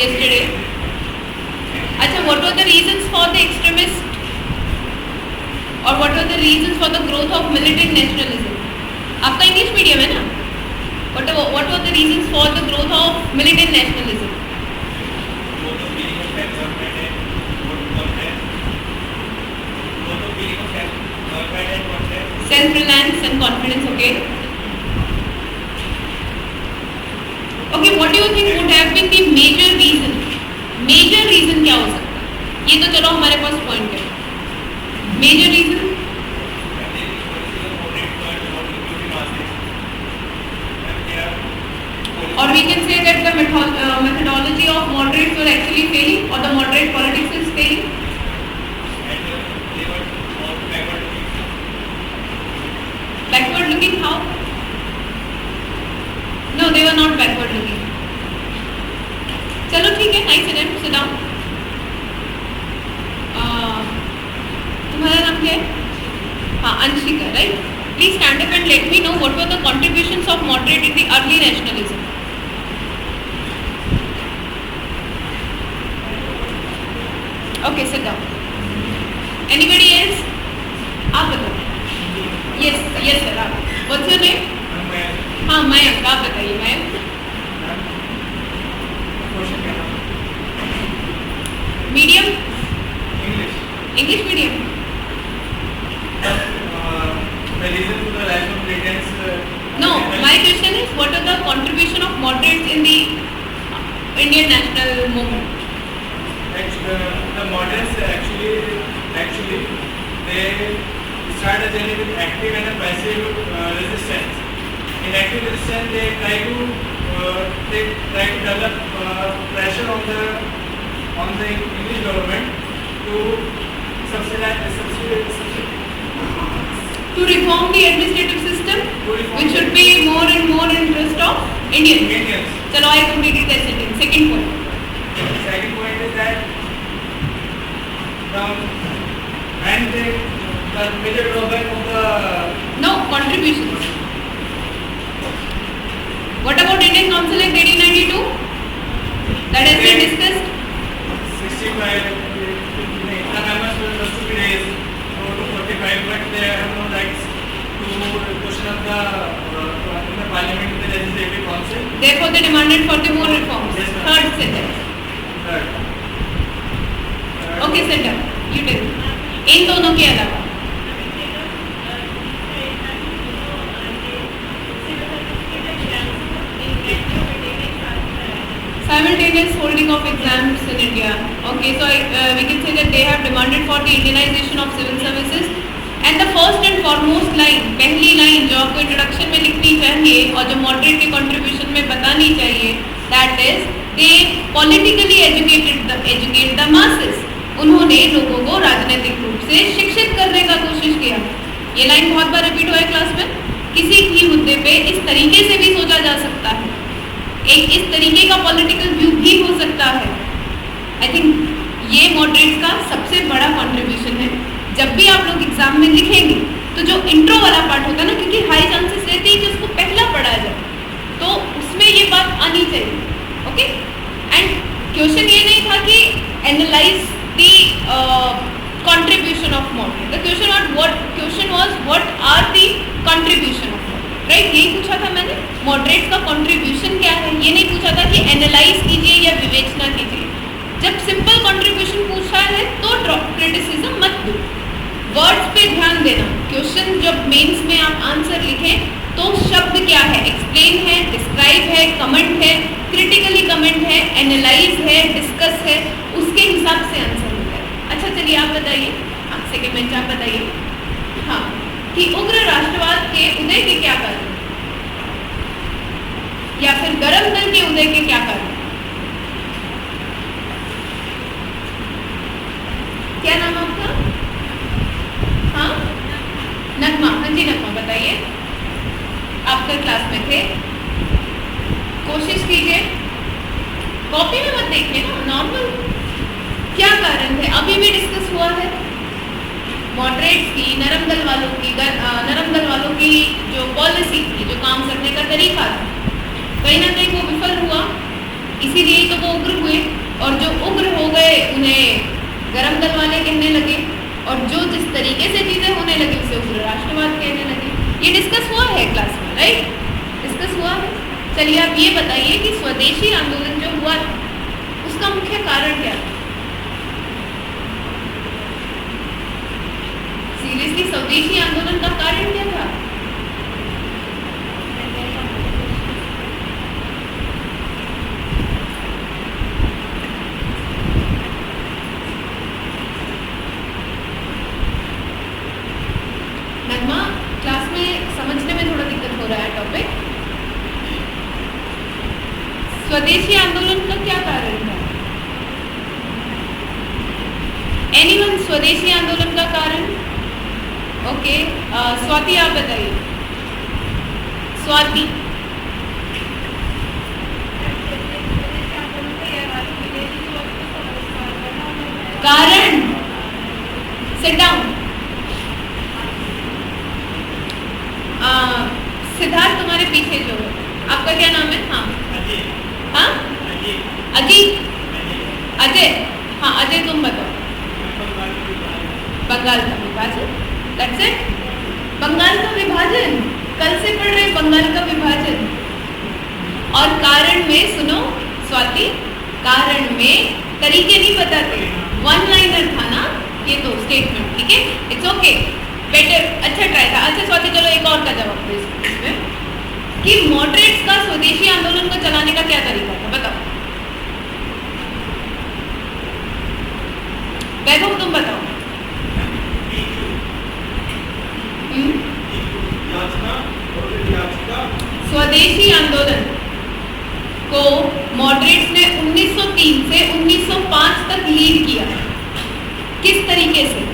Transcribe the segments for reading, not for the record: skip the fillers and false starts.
yesterday. अच्छा, what were the reasons for the extremist or what were the reasons for the growth of militant nationalism? आपका English medium है ना? What were the reasons for the growth of militant nationalism? Self-reliance and confidence. Okay. Okay, what do you think would have been the major reason? Major reason क्या हो सकता है? ये तो चलो हमारे पास पॉइंट है. Major reason? Or we can say that the methodology of moderates were actually failing, or the moderate politics is failing. Backward looking how? No, they were not backward looking. चलो ठीक है, nice enough, sit down. तुम्हारा नाम क्या है? हाँ, Anshika, right? Please stand up and let me know what were the contributions of moderate in the early nationalism. Okay, sit down. Anybody else? आप बताओ. Yes, sir. आप. What's your name? हाँ, मयंक. आप बताइए, Mayank. Medium? English medium. The reason for the rise of militants. No, my question is, what are the contribution of moderates in the Indian national movement? The moderates actually they start a journey with active and a passive resistance. In active resistance, they try to develop pressure on the English government to subsidize. To reform the administrative system, which should be more and more interest of Indians. चलो, I completed that sentence. Second point. Second point is that the major drawback of the contributions. What about Indian Council Act 1892? That has been discussed. 65 the members were supposed to be raised to 45, but they have no rights to question of in the parliament, in the legislative council. Therefore, they demanded for the more reforms. Yes, Third sentence. Okay, sit down. You tell me. इन दोनों के अलावा simultaneous holding of exams in India. Okay, so we can say that they have demanded for the Indianization of civil services. And the first and foremost line, पहली line जो आपको introduction में लिखनी चाहिए और जो मॉडरेट के कंट्रीब्यूशन में बतानी चाहिए, that is they politically educate the masses. उन्होंने लोगों को राजनीतिक रूप से शिक्षित करने का कोशिश किया. ये लाइन बहुत बार रिपीट हुआ है क्लास में. किसी भी मुद्दे पे इस तरीके से भी सोचा जा सकता है, एक इस तरीके का पॉलिटिकल व्यू भी हो सकता है. आई थिंक ये मॉडरेट्स का सबसे बड़ा कंट्रीब्यूशन है. जब भी आप लोग एग्जाम में लिखेंगे तो जो इंट्रो वाला पार्ट होता है ना, क्योंकि हाई चांसेस रहती है कि उसको पहला पढ़ा जाए, तो उसमें ये बात आनी चाहिए. ओके, एंड क्वेश्चन ये नहीं था कि analyse the contribution of moderate. The question was what are the contribution of moderate, right? यही पूछा था मैंने. मॉडरेट का कंट्रीब्यूशन क्या है, ये नहीं पूछा था कि एनालाइज कीजिए या विवेचना कीजिए. जब सिंपल कंट्रीब्यूशन पूछा है तो क्रिटिसिज्म मत दो. वर्ड्स पे ध्यान देना. क्वेश्चन जब मेंस में आप आंसर लिखें तो शब्द क्या है, एक्सप्लेन है, डिस्क्राइब है, कमेंट है, क्रिटिकली कमेंट है, एनालाइज है, डिस्कस है, उसके हिसाब से आंसर होता है. अच्छा, चलिए आप बताइए. हाँ, सेकेंड बेंच आप बताइए. हाँ, कि उग्र राष्ट्रवाद के उदय के क्या कारण, या फिर गरम दल के उदय के क्या कारण. क्या नाम आपका? हाँ, नगमा. हाँ जी नगमा, बताइए. आपका क्लास में थे. कोशिश कीजिए, कॉपी में मत देखिए ना, नॉर्मल. क्या कारण थे, अभी भी डिस्कस हुआ है. मॉडरेट्स की, नरम दल वालों की जो पॉलिसी थी, जो काम करने का तरीका था, कहीं ना कहीं वो विफल हुआ. इसीलिए तो वो उग्र हुए. से उग्र राष्ट्रवाद कहने लगे। ये डिस्कस हुआ है क्लास में, राइट? डिस्कस हुआ है। चलिए आप ये बताइए कि स्वदेशी आंदोलन जो हुआ था उसका मुख्य कारण क्या था? सीरियसली, स्वदेशी आंदोलन का कारण क्या था? नगमा, क्लास में समझने में थोड़ा दिक्कत हो रहा है टॉपिक। स्वदेशी आंदोलन का क्या कारण था? एनीवन, स्वदेशी आंदोलन का कारण? ओके, स्वाति आप बताइए। स्वाति, कारण, सिट डाउन। सिद्धार्थ, तुम्हारे पीछे जो है, आपका क्या नाम है? हाँ हाँ, अजीत, अजय, हाँ अजय तुम बताओ। बंगाल का विभाजन, दैट्स इट। बंगाल का विभाजन, कल से पढ़ रहे बंगाल का विभाजन। और कारण में सुनो स्वाति, कारण में तरीके नहीं बताते, वन लाइनर था ना ये तो स्टेटमेंट, ठीक है? इट्स ओके, बेटर, अच्छा ट्राई था। अच्छा स्वाति, चलो एक और का जवाब दो इसमें कि मॉडरेट्स का स्वदेशी आंदोलन को चलाने का क्या तरीका था, बताओ। वैभव तुम बताओ। स्वदेशी आंदोलन को मॉडरेट्स ने 1903 से 1905 तक लीड किया, किस तरीके से?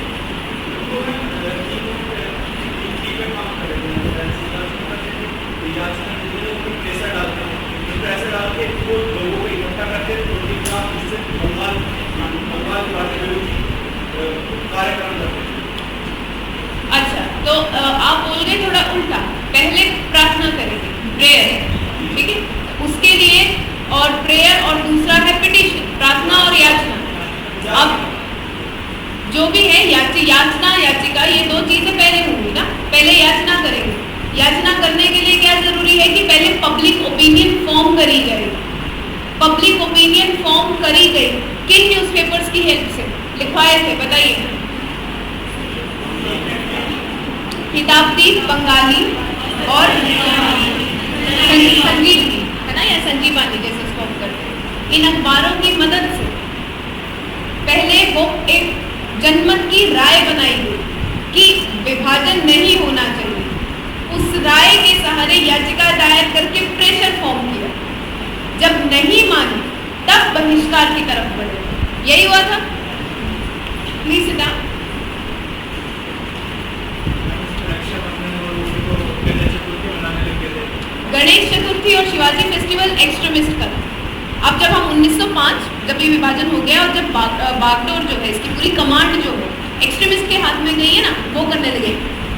अच्छा, तो आप बोल गए थोड़ा उल्टा, पहले प्रार्थना करेंगे, प्रेयर, ठीक है? उसके लिए, और प्रेयर और दूसरा है पिटिशन, प्रार्थना और याचना। अब जो भी है याचना याचिका, ये दो चीजें पहले होंगी ना, पहले याचना करेंगे। याचना करने के लिए क्या जरूरी है कि पहले पब्लिक ओपिनियन फॉर्म करी जाए। पब्लिक ओपिनियन फॉर्म करी गई किन न्यूज़पेपर्स की हेल्प से? लिखवाए थे, बताइए। किताबदीप बंगाली और संजीवनी, है ना, या संजीवानी जैसे उसको हम करते हैं। इन अखबारों की मदद से पहले वो एक जनमत की राय बनाई गई कि विभाजन नहीं होना चाहिए। उस राय के सहारे याचिका दायर करके प्रेशर फॉर्म किया। जब नहीं मानी तब बहिष्कार की तरफ बढ़े। यही हुआ था। Please sit down. Ganesh Chaturthi और शिवाजी फेस्टिवल एक्सट्रीमिस्ट का था। अब जब हम 1905 जब ये विभाजन हो गया और जब बागडोर जो है, इसकी पूरी कमांड जो है एक्सट्रीमिस्ट के हाथ में गई है ना, वो करने लगे।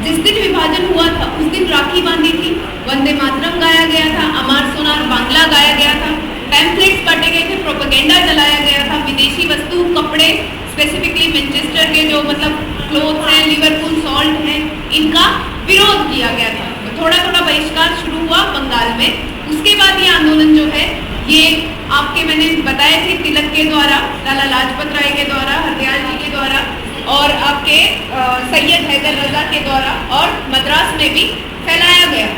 जिस दिन विभाजन हुआ था उस दिन राखी बांधी थी, वंदे मातरम गाया गया था, अमार सोनार बांग्ला गाया गया था, पैम्फलेट्स बांटे गए थे, प्रोपेगेंडा चलाया गया था, विदेशी वस्तु, कपड़े, स्पेसिफिकली मैनचेस्टर के जो मतलब क्लोथ्स हैं, लिवरपूल सॉल्ट हैं, इनका विरोध किया गया था। तो थोड़ा थोड़ा बहिष्कार शुरू हुआ बंगाल में। उसके बाद ये आंदोलन जो है, ये आपके मैंने बताए थे तिलक के द्वारा, लाला लाजपत राय के द्वारा, हरदयाल जी के द्वारा और आपके सैयद हैदर रजा के द्वारा और मद्रास में भी फैलाया गया।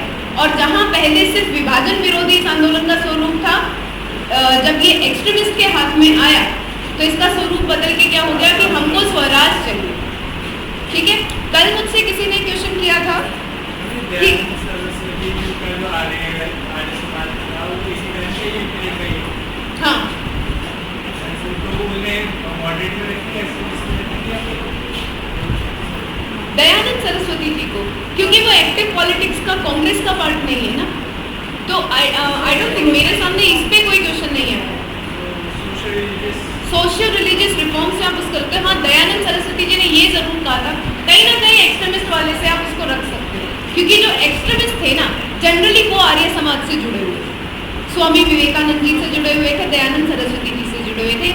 और जहाँ पहले सिर्फ विभाजन विरोधी इस आंदोलन का स्वरूप था, जब ये एक्सट्रीमिस्ट के हाथ में आया तो इसका स्वरूप बदल के क्या हो गया कि हमको स्वराज चाहिए। ठीक है, कल मुझसे किसी ने क्वेश्चन किया था कि हाँ दयानंद सरस्वती जी को, क्योंकि वो एक्टिव पॉलिटिक्स का कांग्रेस का पार्ट नहीं है ना, तो आई डोंट थिंक मेरे सामने इस पे कोई क्वेश्चन नहीं है। सोशल रिलीजियस रिफॉर्म से आप उसको रखते हैं। हाँ, दयानंद सरस्वती जी ने ये जरूर कहा था, कहीं ना कहीं एक्सट्रीमिस्ट वाले से आप उसको रख सकते हैं, क्योंकि जो एक्सट्रीमिस्ट थे ना जनरली वो आर्य समाज से जुड़े हुए थे, स्वामी विवेकानंद जी से जुड़े हुए थे, दयानंद सरस्वती जी से जुड़े हुए थे।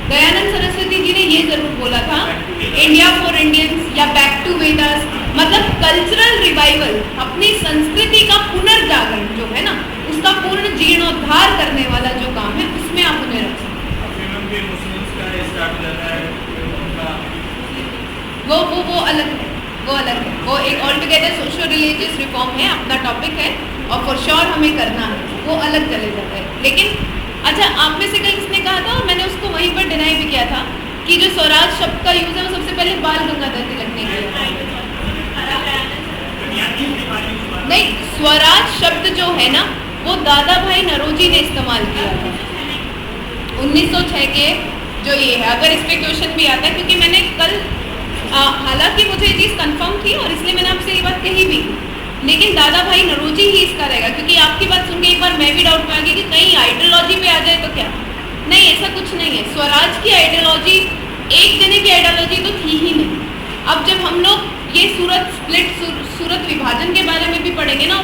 दयानंद सरस्वती जी ने ये जरूर बोला था इंडिया फॉर इंडियंस या बैक टू वेदास, मतलब कल्चरल रिवाइवल, अपनी संस्कृति का पुनर्जागरण जो है ना, उसका पूर्ण जीर्णोद्धार करने वाला जो काम है, उसमें आप उन्हें रख सकते हैं। वो अलग है, वो अलग है, वो एक all together social religious reform है, अपना टॉपिक है और फॉर श्योर हमें करना है, वो अलग चले जाता है। लेकिन अच्छा, आप में से कल किसने कहा था, और मैंने उसको वहीं पर डिनाई भी किया था, कि जो स्वराज शब्द का यूज है वो सबसे पहले बाल गंगाधर तिलक ने किया। नहीं, स्वराज शब्द जो है ना, वो दादा भाई नरोजी ने इस्तेमाल किया था 1906 के जो ये है। अगर इस पे क्वेश्चन भी आता है, क्योंकि मैंने कल हालांकि मुझे ये चीज़ कंफर्म थी और इसलिए मैंने आपसे ये बात कही भी, लेकिन दादा भाई नरोजी ही इसका रहेगा, क्योंकि आपकी बात सुन के एक बार मैं भी डाउट में आ गई कि कहीं आइडियोलॉजी पे आ जाए तो क्या। नहीं, ऐसा कुछ नहीं है। स्वराज की आइडियोलॉजी एक जने की आइडियोलॉजी तो थी ही नहीं। अब जब हम लोग ये सूरत विभाजन के बारे में भी पढ़ेंगे ना,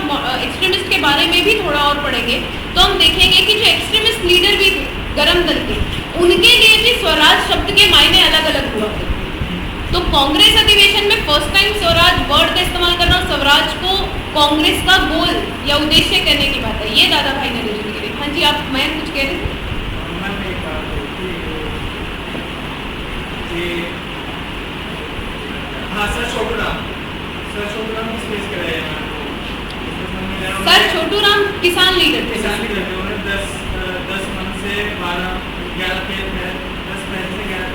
एक्सट्रीमिस्ट के बारे में भी थोड़ा और पढ़ेंगे, तो हम देखेंगे कि जो एक्सट्रीमिस्ट लीडर भी थे गरम दल के, उनके लिए भी स्वराज शब्द के मायने अलग अलग हुआ थे। तो कांग्रेस अधिवेशन में फर्स्ट टाइम स्वराज वर्ड का इस्तेमाल करना और स्वराज को कांग्रेस का गोल या उद्देश्य कहने की बात है, ये दादा भाई नरोजी ने कही। हाँ जी, आप मैं कुछ कह रहे थे? हाँ, सर छोटू राम किस केस के रहे हैं? सर छोटू राम किसान लीडर थे। उन्होंने 10 मन से 11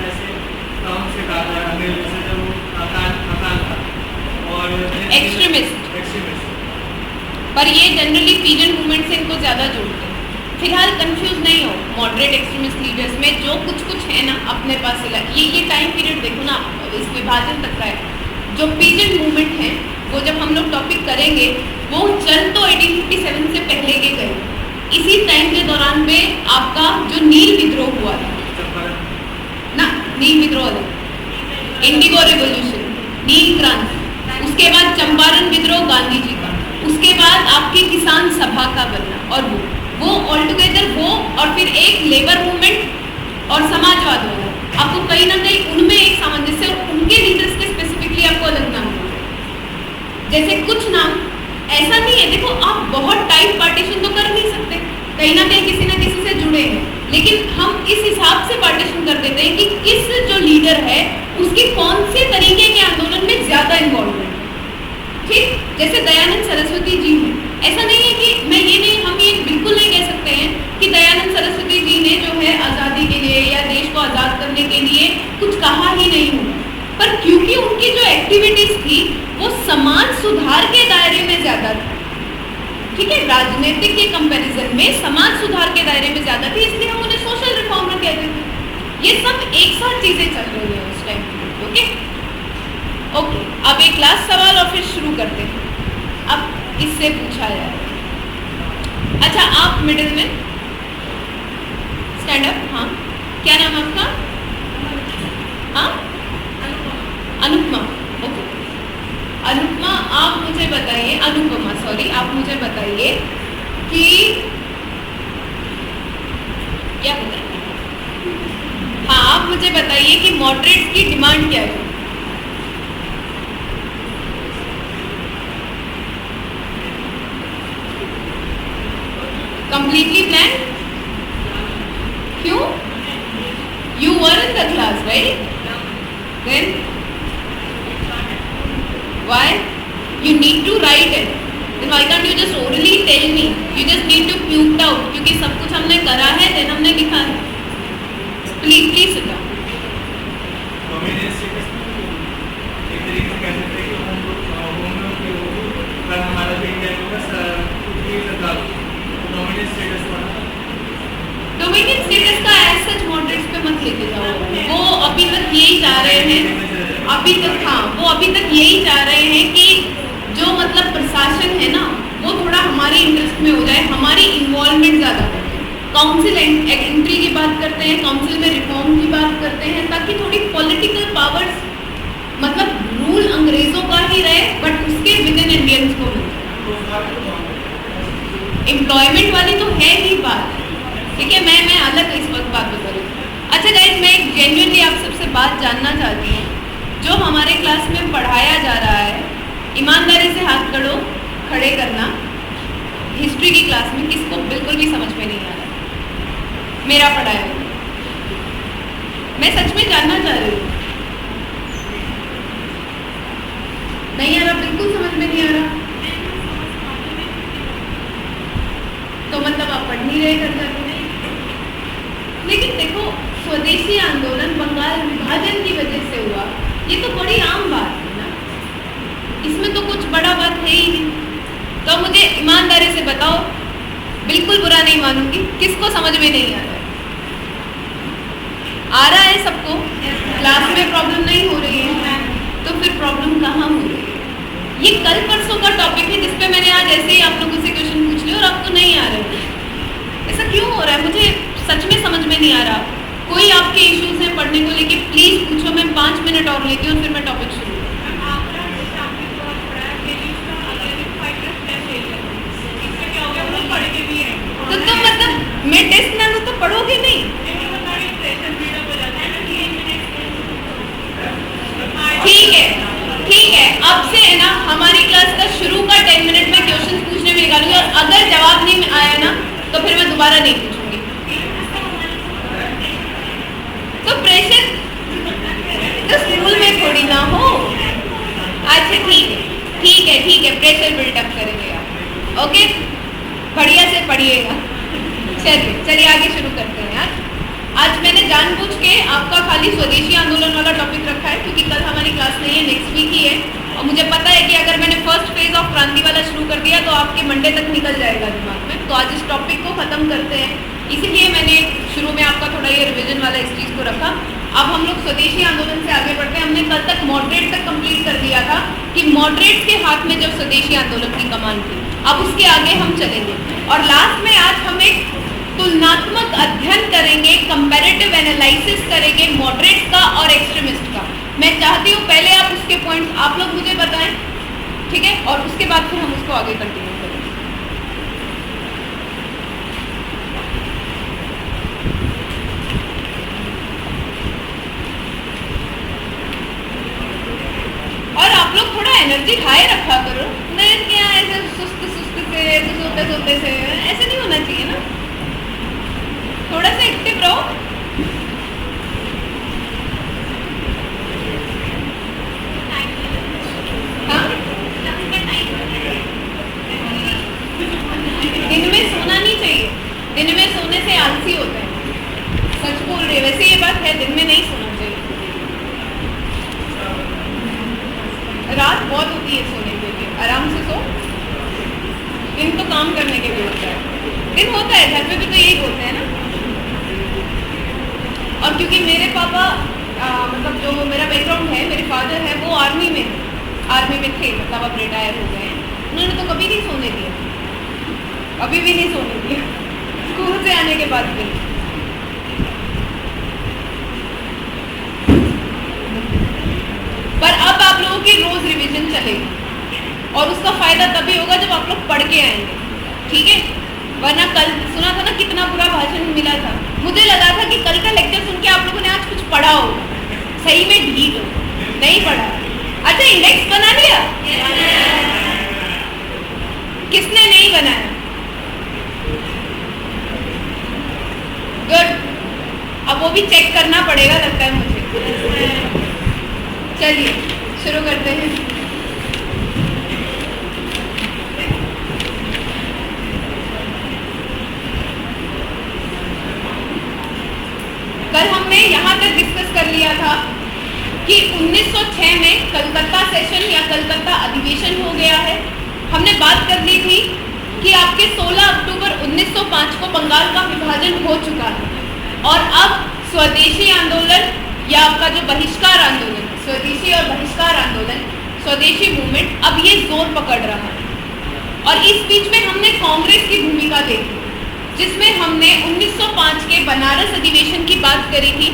पैसे काम से काटा अंग्रेजों से, जब वो अकाल था और एक्सट्रीमिस्ट। पर ये जनरली पीजेंट मूवमेंट से इनको ज़्यादा जोड़ते हैं। फिलहाल कंफ्यूज नहीं हो, मॉडरेट एक्सट्रीमिस्ट लीडर्स में जो कुछ है ना अपने पास, ये टाइम पीरियड देखो ना, इस विभाजन तक का है। जो पीजेंट मूवमेंट है वो जब हम लोग टॉपिक करेंगे, वो चल तो 1857 से पहले के गए। इसी टाइम के दौरान में आपका जो नील विद्रोह हुआ था ना, नील विद्रोह, इंडिगो रेवोल्यूशन, नील क्रांति, उसके बाद चंपारण विद्रोह गांधी जी का, उसके बाद आपकी किसान सभा का बनना, और वो ऑल टुगेदर वो, और फिर एक लेबर मूवमेंट और समाजवाद हो गया। आपको कहीं ना कहीं उनमें एक सामंजस्य, और उनके लीडर्स के स्पेसिफिकली आपको अलग नाम होगा। जैसे कुछ नाम ऐसा नहीं है, देखो आप बहुत टाइप पार्टीशन तो कर नहीं सकते, कहीं ना कहीं किसी ना किसी से जुड़े हैं, लेकिन हम इस हिसाब से पार्टीशन कर देते हैं कि किस जो लीडर है उसकी कौन से तरीके के आंदोलन में ज़्यादा इन्वॉल्वमेंट है। ठीक, जैसे दयानंद सरस्वती जी हैं, ऐसा नहीं है कि हम ये बिल्कुल नहीं कह सकते हैं कि दयानंद सरस्वती जी ने जो है आज़ादी के लिए या देश को आज़ाद करने के लिए कुछ कहा ही नहीं होगा, पर क्योंकि उनकी जो एक्टिविटीज़ थी वो समाज सुधार के दायरे में ज़्यादा थी। ठीक है, राजनीतिक के कंपैरिजन में समाज सुधार के दायरे में ज़्यादा थी, इसलिए हम उन्हें सोशल रिफॉर्मर कहते थे। ये सब एक साथ चीज़ें चल रही हैं उस टाइम। ओके, अब एक लास्ट सवाल और फिर शुरू करते हैं। अब इससे पूछा जाए, अच्छा आप मिडिल में स्टैंड अप। हाँ, क्या नाम है आपका? हाँ, अनुपमा। ओके, अनुपमा आप मुझे बताइए, अनुपमा सॉरी, आप मुझे बताइए कि क्या बताइए? हाँ, आप मुझे बताइए कि मॉडरेट्स की डिमांड क्या है? Completely blank? क्यों? You were in the class, right? Then why? You need to write it. Then why can't you just orally tell me? You just need to puke out. क्योंकि सब कुछ हमने करा है, then हमने लिखा है. Please sit down. एक तरीके से कह सकते हैं कि हम लोग कल हमारा जो इंडिया का डोमिनियन स्टेटस का एज सच मॉडरेट्स पे मत लेके जाओ, वो अभी तक यही चाह रहे हैं, अभी तक हाँ वो अभी तक यही चाह रहे हैं कि जो मतलब प्रशासन है ना वो थोड़ा हमारे इंटरेस्ट में हो जाए, हमारी इन्वॉल्वमेंट ज़्यादा करते हैं, काउंसिल एंट्री की बात करते हैं, काउंसिल में रिफॉर्म की बात करते हैं, ताकि थोड़ी पॉलिटिकल पावर्स मतलब रूल अंग्रेजों का ही रहे बट उसके विद इन इंडियंस को मिले। एम्प्लॉयमेंट वाली तो है ही बात, ठीक है, मैं अलग इस वक्त बात कर रही हूँ। अच्छा गाइस, मैं एक जेन्युइनली आप सबसे बात जानना चाहती हूँ, जो हमारे क्लास में पढ़ाया जा रहा है ईमानदारी से हाथ खड़े करना हिस्ट्री की क्लास में किसको बिल्कुल भी समझ में नहीं आ रहा, मेरा पढ़ाया हुआ। मैं सच में जानना चाह रही हूँ, नहीं आ रहा, बिल्कुल समझ में नहीं आ रहा, तो मतलब आप पढ़ नहीं रहे कर जाते। लेकिन देखो, स्वदेशी आंदोलन बंगाल विभाजन की वजह से हुआ, ये तो बड़ी आम बात है ना, इसमें तो कुछ बड़ा बात है ही नहीं। तो मुझे ईमानदारी से बताओ, बिल्कुल बुरा नहीं मानूंगी, किसको समझ में नहीं आ रहा है? आ रहा है सबको? क्लास में प्रॉब्लम नहीं हो रही है, तो फिर प्रॉब्लम कहाँ हो रही है? ये कल परसों का टॉपिक है जिसपे मैंने आज ऐसे ही आप लोगों से क्वेश्चन पूछ लिया और आपको नहीं आ रहे। ऐसा क्यों हो रहा है? मुझे सच में समझ में नहीं आ रहा। कोई आपके इश्यूज हैं पढ़ने को लेके, प्लीज पूछो, मैं 5 मिनट और लेती हूँ, फिर मैं टॉपिक शुरू। तो मतलब मैं टेस्ट ना लूँ तो पढ़ोगे नहीं? ठीक है, अब से है ना हमारी क्लास का शुरू का 10 मिनट में क्वेश्चन पूछने में निकालूंगी, और अगर जवाब नहीं आया ना तो फिर मैं दोबारा नहीं पूछूंगी। तो प्रेशर तो स्कूल में थोड़ी ना हो। अच्छा ठीक है, प्रेशर बिल्डअप करेंगे आप, ओके, बढ़िया से पढ़िएगा। चलिए आगे शुरू करते हैं। आज मैंने जानबूझ के आपका खाली स्वदेशी आंदोलन वाला टॉपिक रखा है, क्योंकि कल हमारी क्लास नहीं है, नेक्स्ट वीक ही है, और मुझे पता है कि अगर मैंने फर्स्ट फेज ऑफ क्रांति वाला शुरू कर दिया तो आपके मंडे तक निकल जाएगा दिमाग में। तो आज इस टॉपिक को खत्म करते हैं, इसीलिए मैंने शुरू में आपका थोड़ा ये रिविजन वाला इस चीज़ को रखा। अब हम लोग स्वदेशी आंदोलन से आगे बढ़ते हैं। हमने कल तक मॉडरेट तक कंप्लीट कर दिया था कि मॉडरेट्स के हाथ में जब स्वदेशी आंदोलन की कमान थी, अब उसके आगे हम चलेंगे, और लास्ट में आज हम एक तुलनात्मक अध्ययन करेंगे, कंपैरेटिव एनालिसिस करेंगे मॉडरेट्स का और एक्सट्रीमिस्ट का। मैं चाहती हूँ पहले आप उसके पॉइंट्स आप लोग मुझे बताएं, ठीक है, और उसके बाद फिर हम उसको आगे कंटिन्यू करेंगे। और आप लोग थोड़ा एनर्जी हाई रखा करो, नहीं क्या ऐसे सुस्त से सोते से ऐसे नहीं होना चाहिए ना, थोड़ा सा एक्टिव रहो। हाँ? दिन में सोना नहीं चाहिए, दिन में सोने से आलसी होते हैं, सच बोल रही है। वैसे ये बात है, दिन में नहीं सोना चाहिए, रात बहुत होती है सोने के लिए, आराम से सो। दिन तो काम करने के लिए होता है, दिन होता है घर पे भी तो यही बोलते हैं ना। और क्योंकि मेरे पापा मतलब जो मेरा बैकग्राउंड है, मेरे फादर है वो आर्मी में थे, मतलब अब रिटायर हो गए हैं। उन्होंने तो कभी नहीं सोने दिया, अभी भी नहीं सोने दिया, स्कूल से आने के बाद भी। पर अब आप लोगों की रोज रिवीजन चलेगी, और उसका फायदा तभी होगा जब आप लोग पढ़ के आएंगे, ठीक है। वरना कल सुना था ना कितना बुरा भाषण मिला था, मुझे लगा था कि कल का लेक्चर सुन के आप लोगों ने आज कुछ पढ़ा हो, सही में ढीठ हो, नहीं पढ़ा। अच्छा, इंडेक्स बना लिया? किसने नहीं बनाया? गुड, अब वो भी चेक करना पड़ेगा लगता है मुझे। चलिए शुरू करते हैं। कल हमने यहाँ तक डिस्कस कर लिया था कि 1906 में कलकत्ता सेशन या कलकत्ता अधिवेशन हो गया है। हमने बात कर ली थी कि आपके 16 अक्टूबर 1905 को बंगाल का विभाजन हो चुका है, और अब स्वदेशी आंदोलन या आपका जो बहिष्कार आंदोलन, स्वदेशी और बहिष्कार आंदोलन, स्वदेशी मूवमेंट, अब ये जोर पकड़ रहा है। और इस बीच में हमने कांग्रेस की भूमिका देखी, जिसमें हमने 1905 के बनारस अधिवेशन की बात करी थी।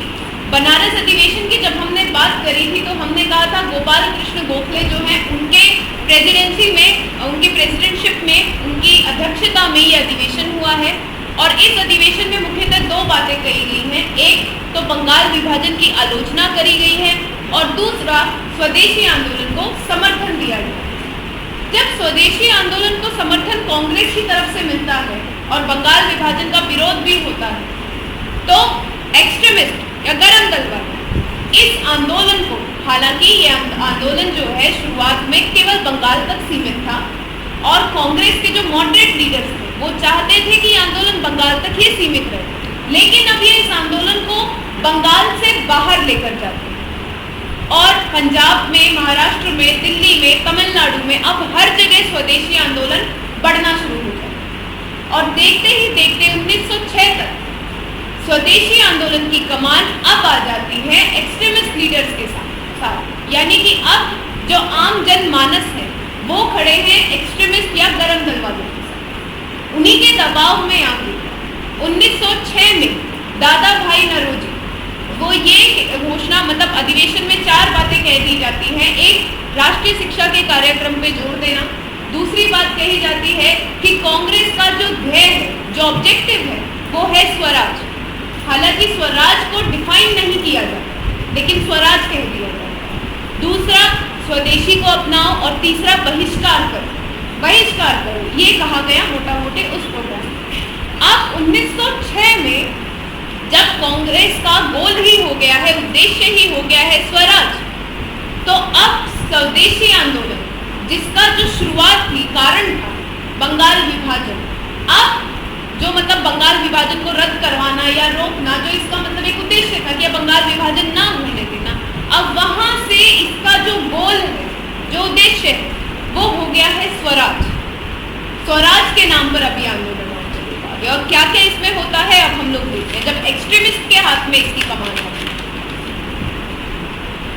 बनारस अधिवेशन की जब हमने बात करी थी तो हमने कहा था गोपाल कृष्ण गोखले जो हैं उनके प्रेसिडेंसी में, उनकी प्रेसिडेंटशिप में, उनकी अध्यक्षता में ये अधिवेशन हुआ है। और इस अधिवेशन में मुख्यतः दो बातें कही गई हैं, एक तो बंगाल विभाजन की आलोचना करी गई है, और दूसरा स्वदेशी आंदोलन को समर्थन दिया गया। जब स्वदेशी आंदोलन को समर्थन कांग्रेस की तरफ से मिलता है और बंगाल विभाजन का विरोध भी होता है, तो एक्सट्रीमिस्ट या गरम दल वर्ग इस आंदोलन को, हालांकि ये आंदोलन जो है शुरुआत में केवल बंगाल तक सीमित था और कांग्रेस के जो मॉडरेट लीडर्स थे वो चाहते थे कि आंदोलन बंगाल तक ही सीमित रहे, लेकिन अब ये इस आंदोलन को बंगाल से बाहर लेकर जाते हैं और पंजाब में, महाराष्ट्र में, दिल्ली में, तमिलनाडु में अब हर जगह स्वदेशी आंदोलन बढ़ना शुरू हो गया और देखते ही देखते 1906 तक स्वदेशी आंदोलन की कमान अब आ जाती है एक्सट्रीमिस्ट लीडर्स के साथ, यानी कि अब जो आम जनमानस है वो खड़े हैं एक्सट्रीमिस्ट या गरम दल वालों के साथ। उन्हीं के दबाव में आके 1906 में दादा भाई नौरोजी वो ये घोषणा, मतलब अधिवेशन में 4 बातें कह दी जाती हैं। एक, राष्ट्रीय शिक्षा के कार्यक्रम पे जोर देना। दूसरी बात कही जाती है कि कांग्रेस का जो ध्येय है, जो ऑब्जेक्टिव है, वो है स्वराज। हालांकि स्वराज को डिफाइन नहीं किया जाता, लेकिन स्वराज कह दिया जाता है। दूसरा, स्वदेशी को अपनाओ और तीसरा, बहिष्कार करो। बहिष्कार करो, ये कहा गया मोटा मोटे उस प्रोग्राम में। अब 1906 में जब कांग्रेस का गोल ही हो गया है, उद्देश्य ही हो गया है स्वराज, तो अब स्वदेशी आंदोलन जिसका जो शुरुआत थी, कारण था बंगाल विभाजन, अब जो मतलब बंगाल विभाजन को रद्द करवाना या रोकना, जो इसका मतलब एक उद्देश्य था कि बंगाल विभाजन ना होने देना, अब वहां से इसका जो गोल है, जो उद्देश्य है, वो हो गया है स्वराज। स्वराज के नाम पर अभी आंदोलन और क्या क्या इसमें होता है अब हम लोग देखते हैं, जब एक्सट्रीमिस्ट के हाथ में इसकी कमान होती है।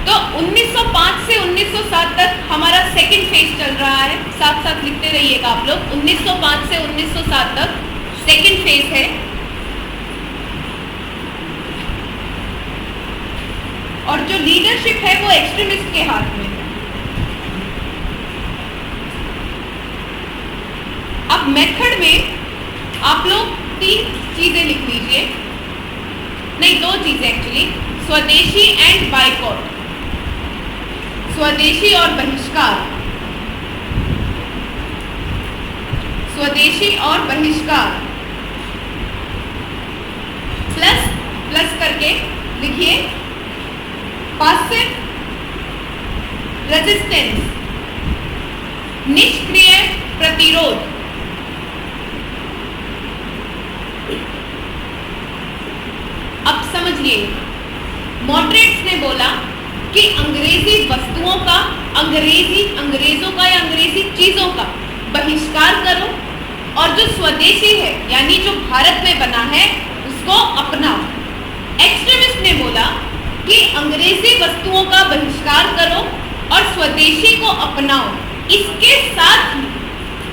तो 1905 से 1907 तक हमारा सेकंड फेज चल रहा है, साथ साथ लिखते रहिएगा आप लोग। 1905 से 1907 तक सेकंड फेज है और जो लीडरशिप है वो एक्सट्रीमिस्ट के हाथ में है। अब मेथड में आप लोग 3 चीजें लिख लीजिए, नहीं 2 चीजें एक्चुअली, स्वदेशी एंड बायकॉट, स्वदेशी और बहिष्कार, स्वदेशी और बहिष्कार, प्लस प्लस करके लिखिए पासिव रेजिस्टेंस, निष्क्रिय प्रतिरोध। अब समझिए, मॉडरेट्स ने बोला कि अंग्रेजी वस्तुओं का, अंग्रेजों का या अंग्रेजी चीजों का बहिष्कार करो और जो स्वदेशी है यानी जो भारत में बना है उसको अपनाओ। एक्सट्रीमिस्ट ने बोला कि अंग्रेजी वस्तुओं का बहिष्कार करो और स्वदेशी को अपनाओ, इसके साथ ही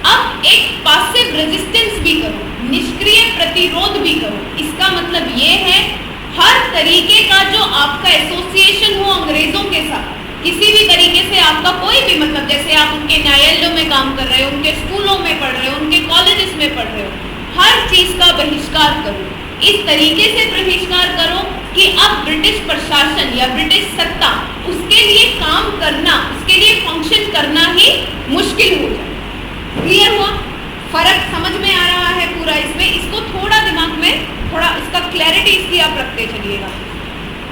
अब एक पासिव रेजिस्टेंस भी करो, निष्क्रिय प्रतिरोध भी करो। इसका मतलब ये है हर तरीके का जो आपका एसोसिएशन हो अंग्रेजों के साथ, किसी भी तरीके से आपका कोई भी मतलब, जैसे आप उनके न्यायालयों में काम कर रहे हो, उनके स्कूलों में पढ़ रहे हो, उनके कॉलेजेस में पढ़ रहे हो, हर चीज का बहिष्कार करो। इस तरीके से बहिष्कार करो कि अब ब्रिटिश प्रशासन या ब्रिटिश सत्ता उसके लिए काम करना, उसके लिए फंक्शन करना ही मुश्किल हो जाए। क्लियर हुआ? फर्क समझ में आ रहा है पूरा इसमें? इसको थोड़ा दिमाग में, थोड़ा इसका क्लैरिटी इसकी आप रखते चलिएगा,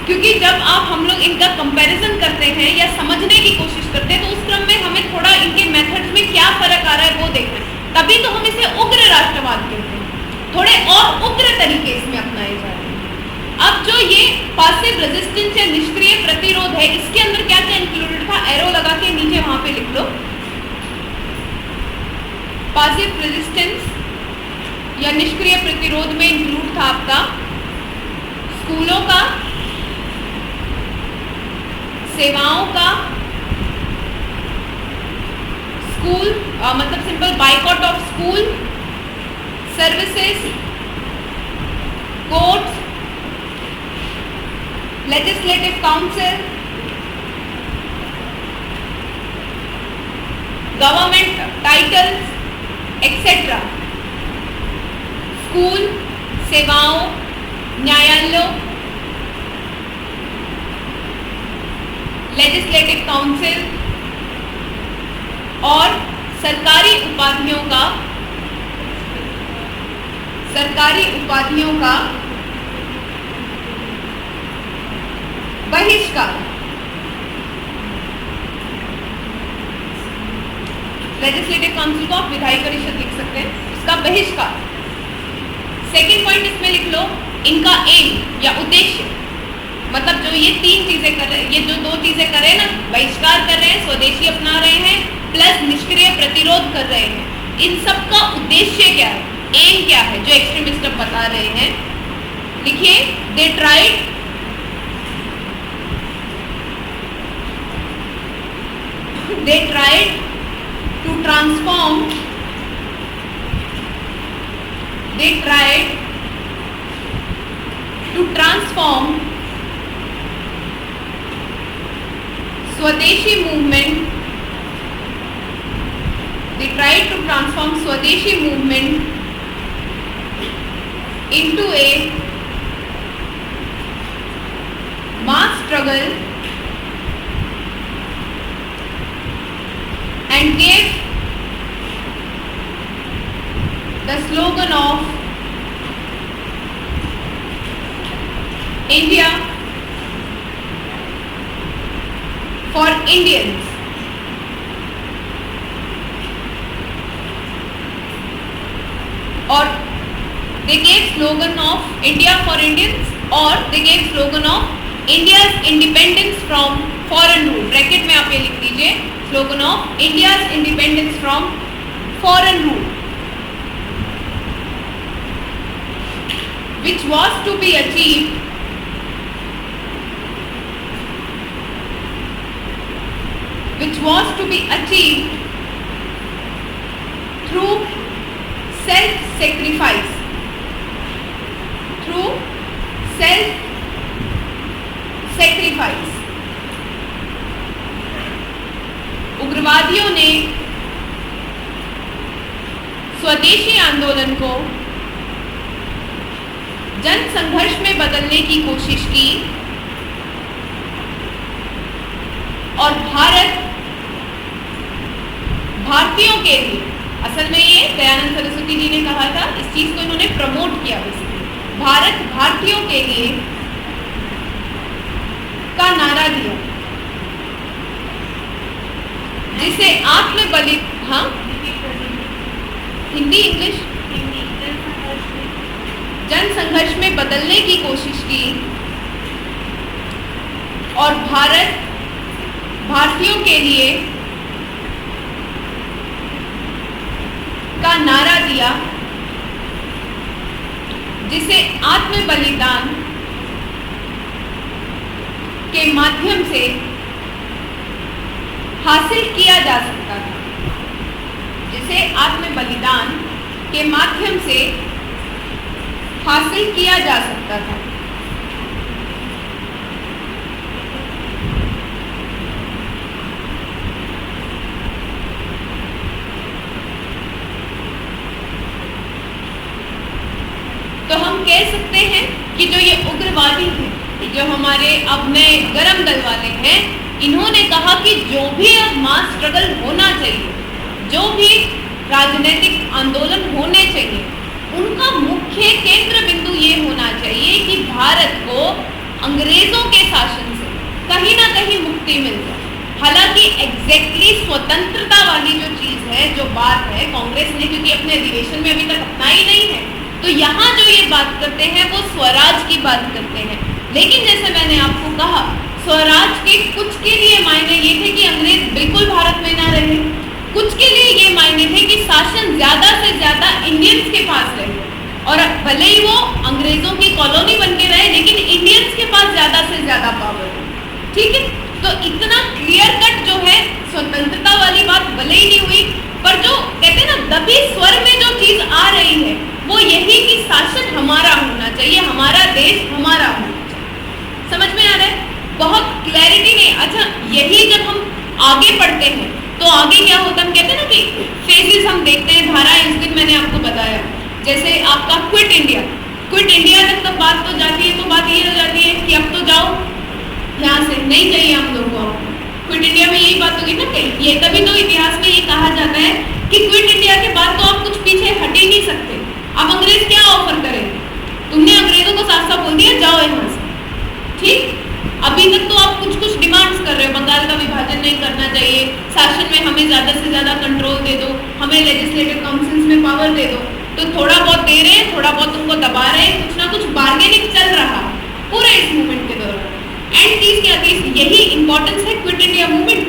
क्योंकि जब आप हम लोग इनका कंपैरिजन करते हैं या समझने की कोशिश करते हैं तो उस क्रम में हमें थोड़ा इनके मेथड्स में क्या फर्क आ रहा है वो देखना है। तभी तो हम इसे उग्र राष्ट्रवाद कहते हैं, थोड़े और उग्र तरीके इसमें अपनाए जा रहे हैं। अब जो ये पासिव रेजिस्टेंस या निष्क्रिय प्रतिरोध है, इसके अंदर क्या क्या इंक्लूडेड था, एरो लगा के नीचे वहां पे लिख लो। पासिव रेजिस्टेंस या निष्क्रिय प्रतिरोध में इंक्लूड था आपका स्कूलों का, सेवाओं का, स्कूल मतलब simple boycott of school, services, courts, legislative council, government titles etcetera, school, सेवाओं, न्यायालयों, लेजिस्लेटिव काउंसिल और सरकारी उपाधियों का बहिष्कार। लेजिस्लेटिव काउंसिल को आप विधायी परिषद लिख सकते हैं, इसका बहिष्कार। सेकेंड पॉइंट इसमें लिख लो, इनका एम या उद्देश्य, मतलब जो ये 3 चीजें कर रहे हैं, ये जो 2 चीजें कर रहे हैं ना, बहिष्कार कर रहे हैं, स्वदेशी अपना रहे हैं, प्लस निष्क्रिय प्रतिरोध कर रहे हैं, इन सब का उद्देश्य क्या है, एम क्या है, जो एक्सट्रीमिस्ट अब बता रहे हैं। लिखिए, they tried to transform Swadeshi movement into a mass struggle and gave the slogan of India for Indians. और they gave slogan of India for Indians, और they gave slogan of India's independence from foreign rule. Bracket में आप ये लिख दीजिए, slogan of India's independence from foreign rule, which was to be achieved through self-sacrifice. उग्रवादियों ने स्वदेशी आंदोलन को जन संघर्ष में बदलने की कोशिश की और भारतीयों के लिए, असल में ये दयानंद सरस्वती जी ने कहा था, इस चीज को इन्होंने प्रमोट किया, भारत भारतीयों के लिए का नारा दिया, जिसे आत्मबलि, हाँ हिंदी इंग्लिश, जन संघर्ष में बदलने की कोशिश की और भारतीयों के लिए का नारा दिया, जिसे आत्म बलिदान के माध्यम से हासिल किया जा सकता था, जिसे आत्म बलिदान के माध्यम से हासिल किया जा सकता था। तो हम कह सकते हैं कि जो ये उग्रवादी हैं, जो हमारे अब नए गरम दल वाले हैं, इन्होंने कहा कि जो भी अब मास स्ट्रगल होना चाहिए, जो भी राजनीतिक आंदोलन होने चाहिए, उनका मुख्य केंद्र बिंदु ये होना चाहिए कि भारत को अंग्रेजों के शासन से कहीं ना कहीं मुक्ति मिल जाए। हालांकि एग्जैक्टली स्वतंत्रता वाली जो चीज़ है, जो बात है, कांग्रेस ने क्योंकि अपने अधिवेशन में अभी तक अपनाई नहीं है, तो यहाँ जो ये बात करते हैं वो स्वराज की बात करते हैं। लेकिन जैसे मैंने आपको कहा, स्वराज के कुछ के लिए मायने ये थे कि अंग्रेज बिल्कुल भारत में ना रहे, कुछ के लिए ये मायने थे कि शासन ज़्यादा से ज़्यादा इंडियंस के पास रहे, और भले ही वो अंग्रेजों की कॉलोनी बन के रहे, लेकिन इंडियंस के पास ज़्यादा से ज़्यादा पावर है। ठीक है, तो इतना क्लियर कट जो है स्वतंत्रता वाली बात भले ही नहीं हुई, पर जो कहते हैं ना दबी स्वर में जो चीज़ आ रही है वो यही कि शासन हमारा होना चाहिए, हमारा देश हमारा होना चाहिए। समझ में आ रहा है? बहुत क्लैरिटी नहीं। अच्छा, यही जब हम आगे पढ़ते हैं तो आगे क्या होता है, हम कहते हैं ना कि फेजेस हम देखते हैं, धाराएं, इस दिन मैंने आपको बताया, जैसे आपका क्विट इंडिया तक तो बात तो जाती है, तो बात ये हो जाती है कि अब तो जाओ यहाँ से, नहीं चाहिए हम लोगों को। क्विट इंडिया में यही बात होगी ना, कहीं ये तभी तो इतिहास में ये कहा जाता है कि क्विट इंडिया के बाद तो आप कुछ पीछे हट ही नहीं सकते। अब अंग्रेज क्या ऑफर करेंगे? तुमने अंग्रेजों को साफ साफ बोल दिया जाओ यहाँ से, ठीक। अभी तक तो आप कुछ कुछ डिमांड्स कर रहे हो, बंगाल का विभाजन नहीं करना चाहिए, शासन में हमें ज़्यादा से ज़्यादा कंट्रोल दे दो, हमें लेजिस्लेटिव काउंसिल्स में पावर दे दो। तो थोड़ा बहुत दे रहे हैं, थोड़ा बहुत तुमको दबा रहे हैं, कुछ ना कुछ बार्गेनिंग चल रहा है पूरे इस मूवमेंट के दौरान। एंड चीज़ क्या थी, यही इंपॉर्टेंस है क्विट इंडिया मूवमेंट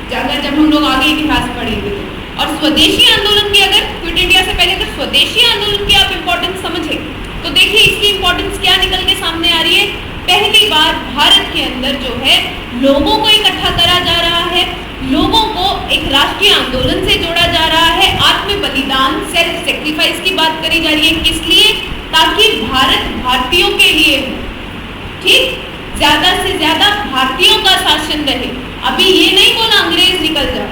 ज़्यादा जब हम लोग आगे इतिहास पढ़ेंगे तो। और स्वदेशी आंदोलन की, अगर क्विट इंडिया से पहले अगर स्वदेशी आंदोलन की आप इम्पोर्टेंस समझे तो देखिए इसकी इम्पोर्टेंस क्या निकल के सामने आ रही है। पहली बार भारत के अंदर जो है लोगों को इकट्ठा करा जा रहा है, लोगों को एक राष्ट्रीय आंदोलन से जोड़ा जा रहा है, आत्म बलिदान सेल्फ सेक्रीफाइस की बात करी जा रही है। किस लिए? ताकि भारत भारतीयों के लिए हो, ठीक, ज्यादा से ज्यादा भारतीयों का शासन रहे। अभी ये नहीं बोला अंग्रेज निकल जाओ,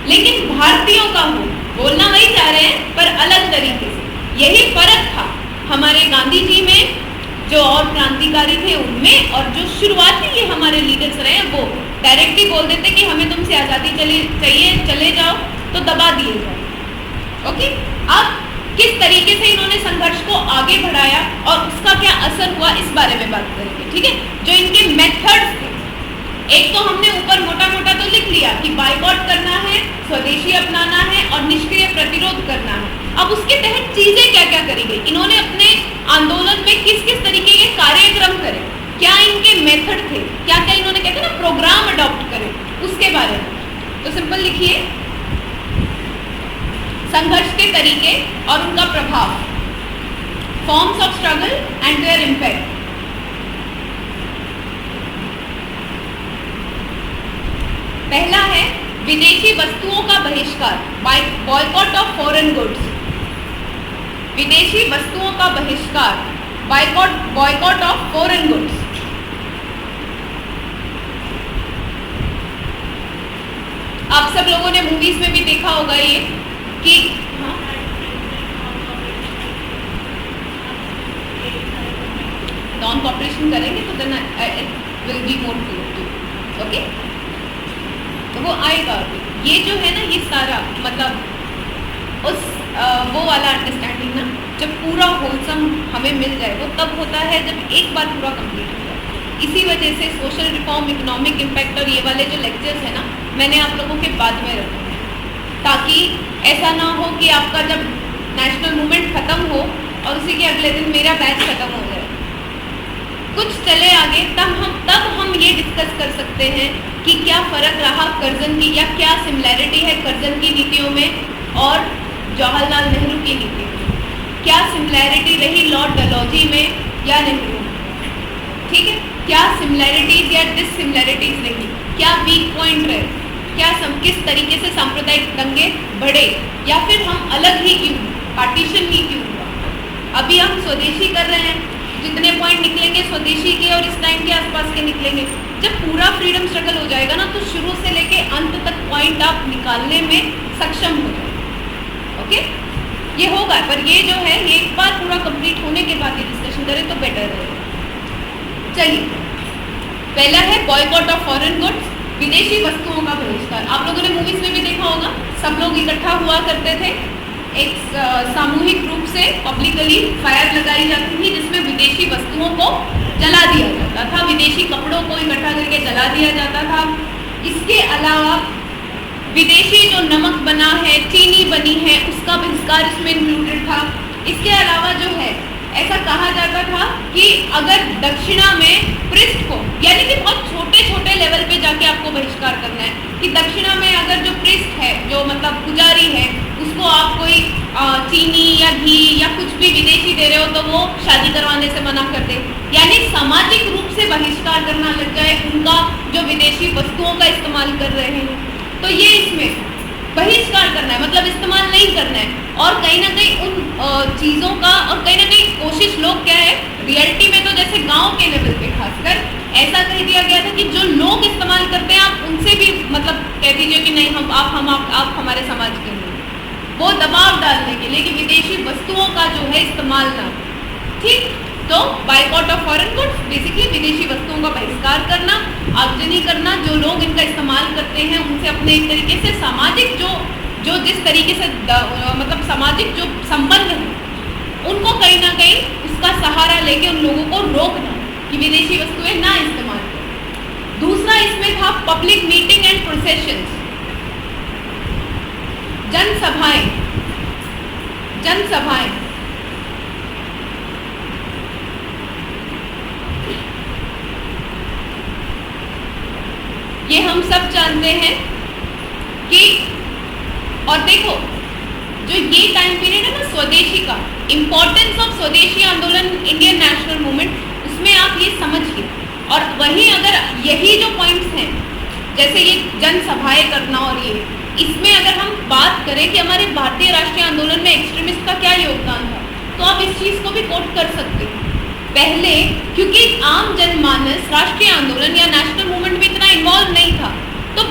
लेकिन भारतीयों का हो, बोलना वही चाह रहे हैं पर अलग तरीके से। यही फर्क था हमारे गांधी जी में, जो और क्रांतिकारी थे उनमें, और जो शुरुआती ये हमारे लीडर्स रहे वो डायरेक्टली बोल देते कि हमें तुमसे आज़ादी चाहिए, चले जाओ, तो दबा दिए जाओ। ओके, अब किस तरीके से इन्होंने संघर्ष को आगे बढ़ाया और उसका क्या असर हुआ, इस बारे में बात करेंगे, ठीक है। जो इनके मेथड्स थे, एक तो हमने ऊपर मोटा मोटा तो लिख लिया कि बाइकॉट करना है, स्वदेशी अपनाना है और निष्क्रिय प्रतिरोध करना है। अब उसके तहत चीजें क्या क्या करी गई, इन्होंने अपने आंदोलन में किस किस तरीके के कार्यक्रम करे, क्या इनके मेथड थे, क्या क्या इन्होंने कहते हैं ना प्रोग्राम अडॉप्ट करे, उसके बारे में। तो सिंपल लिखिए, संघर्ष के तरीके और उनका प्रभाव, forms of struggle and there impact. पहला है विदेशी वस्तुओं का बहिष्कार, बॉयकॉट ऑफ फॉरेन गुड्स। विदेशी वस्तुओं का बहिष्कार, बॉयकॉट ऑफ फॉरेन गुड्स। आप सब लोगों ने मूवीज में भी देखा होगा ये कि नॉन कॉपरेशन करेंगे तो then it will be more clear, okay. तो वो आएगा। ये जो है ना, ये सारा मतलब उस वो वाला अंडरस्टैंडिंग ना, जब पूरा होलसम हमें मिल जाए वो तब होता है जब एक बार पूरा कंप्लीट हो जाए। इसी वजह से सोशल रिफॉर्म, इकोनॉमिक इम्पैक्ट और ये वाले जो लेक्चर्स हैं ना, मैंने आप लोगों के बाद में रखे हैं, ताकि ऐसा ना हो कि आपका जब नेशनल मूवमेंट ख़त्म हो और उसी के अगले दिन मेरा बैच ख़त्म हो जाए, कुछ चले आगे, तब हम ये डिस्कस कर सकते हैं कि क्या फ़र्क रहा कर्जन की, या क्या सिमिलैरिटी है कर्जन की नीतियों में और जवाहरलाल नेहरू की नीति में, क्या सिमिलैरिटी रही लॉर्ड डलहौजी में या नेहरू, ठीक है, क्या सिमिलैरिटीज या डिससिमिलैरिटीज रही, क्या वीक पॉइंट रहे, क्या किस तरीके से सांप्रदायिक दंगे बढ़े, या फिर हम अलग ही क्यों, पार्टीशन ही क्यों हुआ। अभी हम स्वदेशी कर रहे हैं, जितने पॉइंट निकलेंगे स्वदेशी के और इस टाइम के आसपास के निकलेंगे। जब पूरा फ्रीडम स्ट्रगल हो जाएगा ना, तो शुरू से लेके अंत तक पॉइंट आप निकालने में सक्षम हो जाएंगे, ओके। ये होगा, पर ये जो है ये एक बार पूरा कंप्लीट होने के बाद ये डिस्कशन करें तो बेटर रहेगा। चलिए, पहला है बॉयकॉट ऑफ फॉरेन गुड्स, विदेशी वस्तुओं का बहिष्कार। आप लोगों ने मूवीज में भी देखा होगा, सब लोग इकट्ठा हुआ करते थे, एक सामूहिक रूप से पब्लिकली फायर लगाई जाती थी, जिसमें विदेशी वस्तुओं को जला दिया जाता था, विदेशी कपड़ों को इकट्ठा करके जला दिया जाता था। इसके अलावा विदेशी जो नमक बना है, चीनी बनी है, उसका बहिष्कार इसमें इंक्लूडेड था। इसके अलावा जो है ऐसा कहा जाता था कि अगर दक्षिणा में पृष्ठ को, यानी कि बहुत छोटे छोटे लेवल पे जाके आपको बहिष्कार करना है, कि दक्षिणा में अगर जो पृष्ठ है, जो मतलब पुजारी है, उसको आप कोई चीनी या घी या कुछ भी विदेशी दे रहे हो तो वो शादी करवाने से मना कर दे, यानी सामाजिक रूप से बहिष्कार करना लग जाए उनका, जो विदेशी वस्तुओं का इस्तेमाल कर रहे हैं। तो ये इसमें बहिष्कार करना है, मतलब इस्तेमाल नहीं करना है। और कहीं ना कहीं उन चीज़ों का, और कहीं ना कहीं कोशिश लोग क्या है, रियलिटी में तो जैसे गांव के लेवल पे खासकर ऐसा कह दिया गया था कि जो लोग इस्तेमाल करते हैं आप उनसे भी मतलब कह दीजिए कि नहीं, आप हमारे समाज के नहीं, वो दबाव डालने के लिए कि विदेशी वस्तुओं का जो है इस्तेमाल ना, ठीक। तो boycott of foreign goods, basically विदेशी वस्तुओं का बहिष्कार करना, आगजनी करना, जो लोग इनका इस्तेमाल करते हैं उनसे अपने एक तरीके से सामाजिक जो जो जिस तरीके से मतलब सामाजिक जो संबंध है उनको कहीं ना कहीं उसका सहारा लेके उन लोगों को रोकना कि विदेशी वस्तुएं ना इस्तेमाल करें। दूसरा इसमें था पब्लिक मीटिंग एंड प्रोसेशंस, जनसभाएं। ये हम सब जानते हैं कि, और देखो जो ये टाइम पीरियड है ना स्वदेशी का, इम्पोर्टेंस ऑफ स्वदेशी आंदोलन, इंडियन नेशनल मूवमेंट, उसमें आप ये समझिए। और वहीं अगर यही जो पॉइंट्स हैं जैसे ये जनसभाएं करना और ये, इसमें अगर हम बात करें कि हमारे भारतीय राष्ट्रीय आंदोलन में एक्सट्रीमिस्ट का क्या योगदान था, तो आप इस चीज़ को भी कोट कर सकते हैं। पहले क्योंकि आम जनमानस राष्ट्रीय आंदोलन या नेशनल मूवमेंट में इतना इन्वॉल्व नहीं था, तो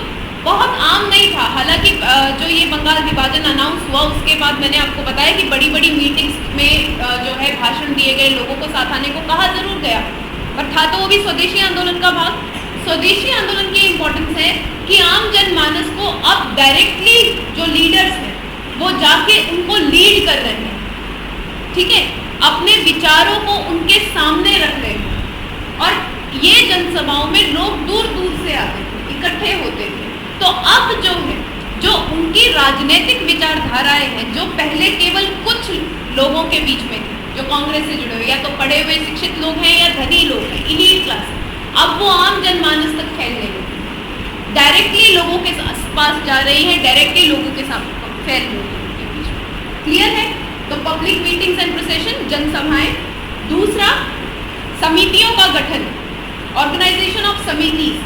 बहुत आम नहीं था। हालांकि जो ये बंगाल विभाजन अनाउंस हुआ उसके बाद मैंने आपको बताया कि बड़ी बड़ी मीटिंग्स में जो है भाषण दिए गए, लोगों को साथ आने को कहा जरूर गया, पर था तो वो भी स्वदेशी आंदोलन का भाग। स्वदेशी आंदोलन की इम्पोर्टेंस है कि आम जनमानस को अब डायरेक्टली जो लीडर्स हैं वो जाके उनको लीड कर रहे हैं, ठीक है, अपने विचारों को उनके सामने रख रहे हैं। और ये जनसभाओं में लोग दूर दूर से आते थे, इकट्ठे होते थे। तो अब जो है, जो उनकी राजनीतिक विचारधाराएं हैं जो पहले केवल कुछ लोगों के बीच में थी, जो कांग्रेस से जुड़े हुए या तो पढ़े हुए शिक्षित लोग हैं या धनी लोग हैं, इलीट क्लास, अब वो आम जनमानस तक फैलने लगी, डायरेक्टली लोगों के पास जा रही है, डायरेक्टली लोगों के साथ फैल रही है। क्लियर है? तो पब्लिक मीटिंग्स एंड प्रोसेशन, जनसभाएं। दूसरा, समितियों का गठन, ऑर्गेनाइजेशन ऑफ समितीज।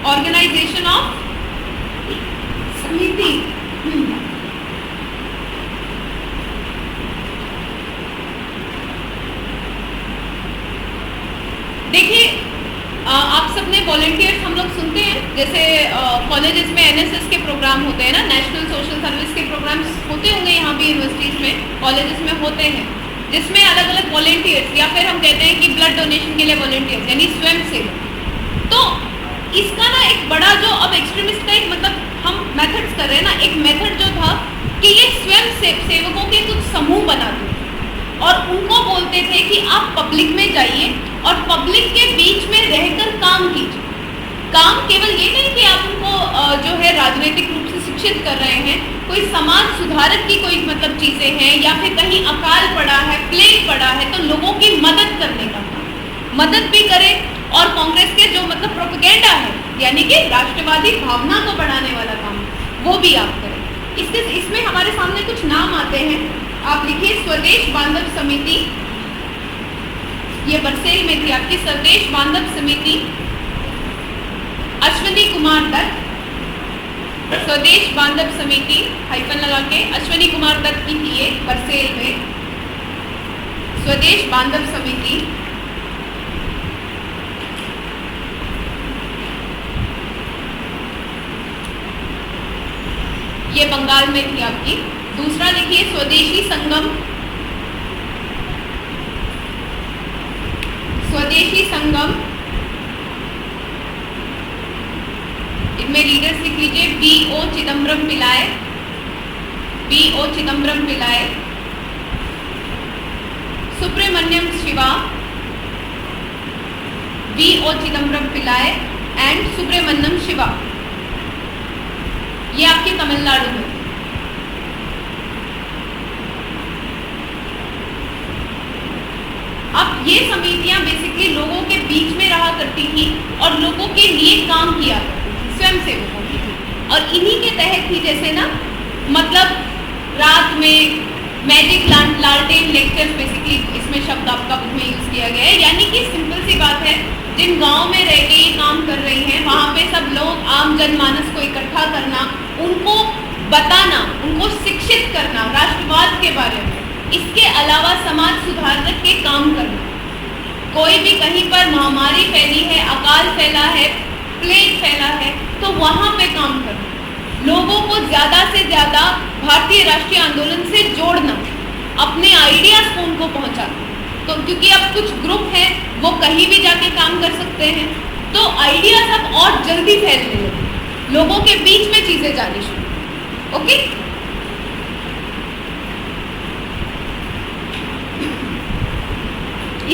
ऑर्गेनाइजेशन ऑफ समिति, देखिए आप सबने वॉलंटियर्स हम लोग सुनते हैं, जैसे कॉलेजेस में एनएसएस के प्रोग्राम होते हैं ना, नेशनल सोशल सर्विस के प्रोग्राम्स होते होंगे यहाँ भी यूनिवर्सिटीज़ में, कॉलेजेस में होते हैं, जिसमें अलग अलग वॉलंटियर्स या फिर हम कहते हैं कि ब्लड डोनेशन के लिए वॉलंटियर्स यानी स्वयं सेवक। तो इसका ना एक बड़ा जो अब एक्सट्रीमिस्ट का एक मतलब हम मेथड्स कर रहे हैं ना, एक मेथड जो था कि ये स्वयं सेवकों के कुछ समूह बनाते थे और उनको बोलते थे कि आप पब्लिक में जाइए और पब्लिक के बीच में रहकर काम कीजिए। काम केवल ये नहीं कि आप उनको जो है राजनीतिक रूप से शिक्षित कर रहे हैं, कोई समाज सुधारक की कोई मतलब चीज़ें हैं या फिर कहीं अकाल पड़ा है, प्लेग पड़ा है, तो लोगों की मदद करने का काम, मदद भी करें। और कांग्रेस के जो मतलब प्रोपेगेंडा है यानी कि राष्ट्रवादी भावना को बढ़ाने वाला काम, वो भी आप करें। इसमें हमारे सामने कुछ नाम आते हैं, आप लिखिए स्वदेश बांधव समिति, ये बरसेल में थी आपकी स्वदेश बांधव समिति, अश्विनी कुमार दत्त, स्वदेश बांधव समिति हाइफन लगा के अश्विनी कुमार दत्त की थी ये बरसेल में, स्वदेश बांधव समिति। ये बंगाल में थी आपकी। दूसरा लिखिए स्वदेशी संगम, स्वदेशी संगम, इनमें लीडर्स लिख लीजिए B.O. Chidambaram Pillai, B.O. Chidambaram Pillai, Subramaniam Shiva, B.O. Chidambaram Pillai and Subramaniam Shiva, ये आपके तमिलनाडु में। अब ये समितियां बेसिकली लोगों के बीच में रहा करती थी और लोगों के लिए काम किया करती थी, स्वयं सेवकों की थी। और इन्हीं के तहत थी जैसे ना मतलब रात में मैजिक लालटेन लेक्चर्स, बेसिकली इसमें शब्द आपका बुक में यूज किया गया है, यानी कि सिंपल सी बात है, जिन गांव में रह के ये काम कर रही हैं वहाँ पे सब लोग आम जनमानस को इकट्ठा करना, उनको बताना, उनको शिक्षित करना राष्ट्रवाद के बारे में, इसके अलावा समाज सुधारक के काम करना। कोई भी कहीं पर महामारी फैली है, अकाल फैला है, प्लेग फैला है, तो वहाँ पे काम करना, लोगों को ज़्यादा से ज़्यादा भारतीय राष्ट्रीय आंदोलन से जोड़ना, अपने आइडियाज़ को उनको पहुँचाना, तो क्योंकि अब कुछ ग्रुप हैं वो कहीं भी जाके काम कर सकते हैं, तो आइडियाज अब और जल्दी फैलने लगे, लोगों के बीच में चीजें जानी शुरू। ओके,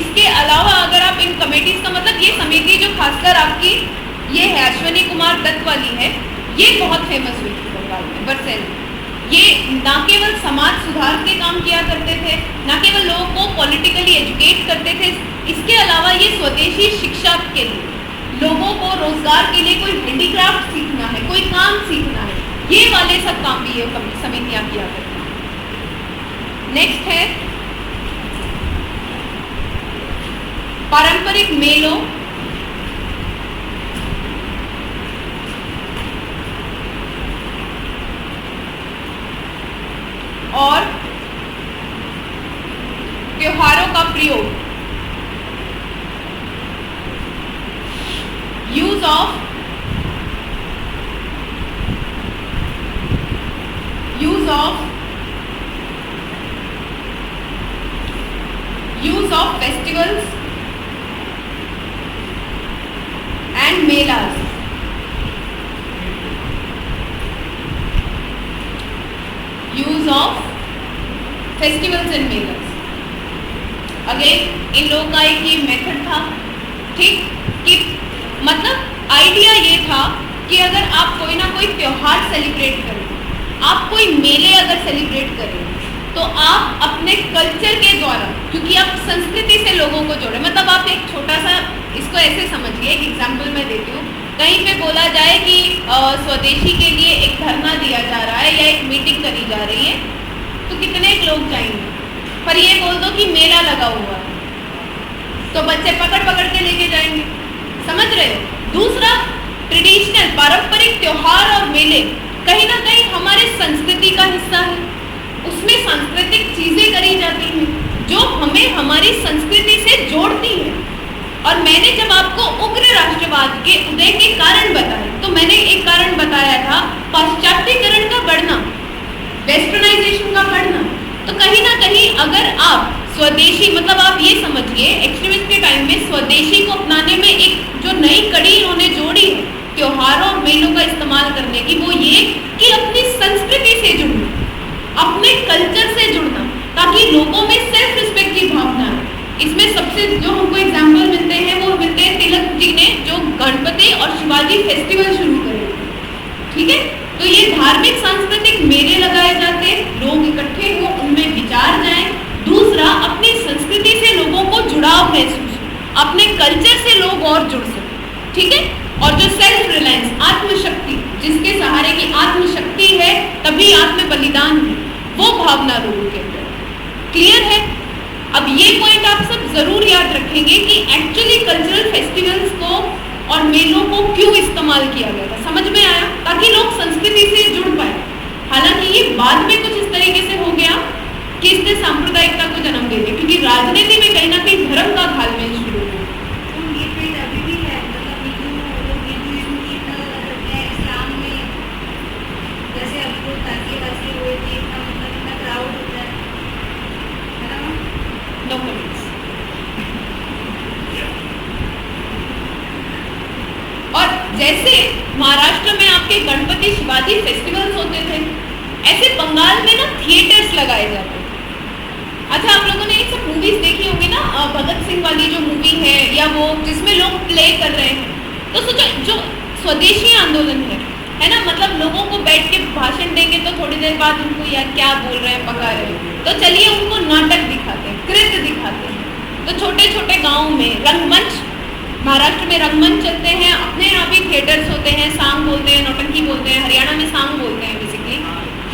इसके अलावा अगर आप इन कमेटीज का मतलब ये समिति जो खासकर आपकी ये है अश्विनी कुमार दत्त वाली है, ये बहुत फेमस हुई थी बंगाल में बरसेल। ये ना केवल समाज सुधार के काम किया करते थे, ना केवल लोगों को पॉलिटिकली एजुकेट करते थे, इसके अलावा ये स्वदेशी शिक्षा के लिए, लोगों को रोजगार के लिए कोई हैंडीक्राफ्ट सीखना है, कोई काम सीखना है, ये वाले सब काम भी ये समितियां किया करती हैं। नेक्स्ट है पारंपरिक मेलों और त्योहारों का प्रयोग, use of festivals and MELAS, use of festivals and MELAS. Again in लोगों का एक ये मेथड था, ठीक, कि मतलब आइडिया ये था कि अगर आप कोई ना कोई त्योहार सेलिब्रेट करें, आप कोई मेले अगर सेलिब्रेट करें, तो आप अपने कल्चर के द्वारा, क्योंकि आप संस्कृति से लोगों को जोड़े, मतलब आप एक छोटा सा इसको ऐसे समझिए, एक एग्जाम्पल मैं देती हूँ, कहीं पे बोला जाए कि स्वदेशी के लिए एक धरना दिया जा रहा है या एक मीटिंग करी जा रही है, तो कितने लोग जाएंगे, पर ये बोल दो कि मेला लगा हुआ है, तो बच्चे पकड़ पकड़ के लेके जाएंगे, समझ रहे हो। दूसरा, ट्रेडिशनल पारंपरिक त्योहार और मेले कहीं ना कहीं हमारे संस्कृति का हिस्सा है, उसमें सांस्कृतिक चीजें करी जाती हैं जो हमें हमारी संस्कृति से जोड़ती है। और मैंने जब आपको उग्र राष्ट्रवाद के उदय के कारण बताए, तो मैंने एक कारण बताया था पाश्चात्यकरण का बढ़ना, वेस्टर्नाइजेशन का बढ़ना। तो कहीं ना कहीं अगर आप स्वदेशी, मतलब आप ये समझिए एक्सट्रीमिस्ट के टाइम में स्वदेशी को अपनाने में एक जो नई कड़ी इन्होंने जोड़ी है त्योहारों और मेलों का इस्तेमाल करने की, वो ये कि अपनी संस्कृति से जुड़ना, अपने कल्चर से जुड़ना, ताकि लोगों में सेल्फ रिस्पेक्ट की भावना है। इसमें सबसे जो हमको एग्जाम्पल मिलते हैं वो मिलते हैं तिलक जी ने जो गणपति और शिवाजी फेस्टिवल शुरू करे, ठीक है। तो ये धार्मिक सांस्कृतिक मेले लगाए जाते, लोग इकट्ठे हो, उनमें विचार जाए। दूसरा, अपनी संस्कृति से लोगों को जुड़ाव महसूस, अपने कल्चर से लोग और जुड़ सके, ठीक है। और जो सेल्फ रिलायंस, आत्मशक्ति, जिसके सहारे की आत्मशक्ति है तभी आत्म बलिदान है, वो भावना लोगों के अंदर क्लियर है। अब ये पॉइंट आप सब जरूर याद रखेंगे कि एक्चुअली कल्चरल फेस्टिवल्स को और मेलों को क्यों इस्तेमाल किया गया था, समझ में आया, ताकि लोग संस्कृति से जुड़ पाए। हालांकि ये बाद में कुछ इस तरीके से हो गया कि इसने सांप्रदायिकता को जन्म दे दिया, क्योंकि राजनीति में कहीं ना कहीं धर्म का घालमेल शुरू हो। और जैसे महाराष्ट्र में आपके गणपति शिवाजी फेस्टिवल्स होते थे, ऐसे बंगाल में ना थिएटर्स लगाए जाते हैं। अच्छा, आप लोगों ने ये सब मूवीज देखी होंगी ना, भगत सिंह वाली जो मूवी है, या वो जिसमें लोग प्ले कर रहे हैं। तो सोचो जो स्वदेशी आंदोलन है ना, मतलब लोगों को बैठ के भाषण देंगे तो थोड़ी देर बाद उनको यार क्या बोल रहे हैं, पका रहे हैं, तो चलिए उनको नाटक दिखाते हैं, कृत्य दिखाते हैं। तो छोटे छोटे गाँव में रंगमंच, महाराष्ट्र में रंगमंच चलते हैं, अपने यहाँ भी थिएटर्स होते हैं, सांग बोलते हैं, नौटंकी बोलते हैं, हरियाणा में सांग बोलते हैं बेसिकली,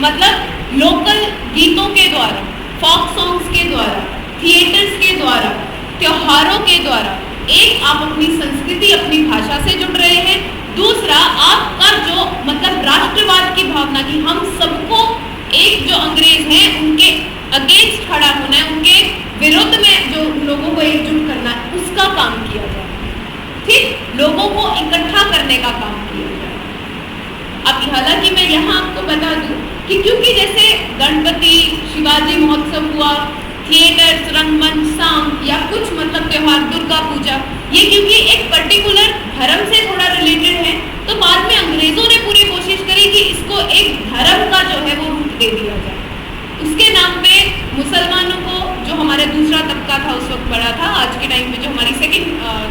मतलब लोकल गीतों के द्वारा, फोक सॉन्ग्स के द्वारा, थिएटर्स के द्वारा, त्योहारों के द्वारा एक आप अपनी संस्कृति, अपनी भाषा से जुड़ रहे हैं। दूसरा, आपका जो मतलब राष्ट्रवाद की भावना की हम सबको एक जो अंग्रेज हैं उनके अगेंस्ट खड़ा होना है, उनके विरुद्ध में जो लोगों को एकजुट करना है, उसका काम किया जाए, ठीक, लोगों को इकट्ठा करने का काम किया जाए। अब हालांकि मैं यहाँ आपको बता दूं कि क्योंकि जैसे गणपति शिवाजी महोत्सव हुआ, थिएटर्स, रंगमंच, साम या कुछ मतलब त्योहार, दुर्गा पूजा, ये क्योंकि एक पर्टिकुलर धर्म से थोड़ा रिलेटेड है, तो बाद में अंग्रेजों ने पूरी कोशिश करी कि इसको एक धर्म का जो है वो रूप दे दिया जाए। उसके नाम पे मुसलमानों को, जो हमारा दूसरा तबका था उस वक्त बड़ा था, आज के टाइम पे जो हमारी सेकंड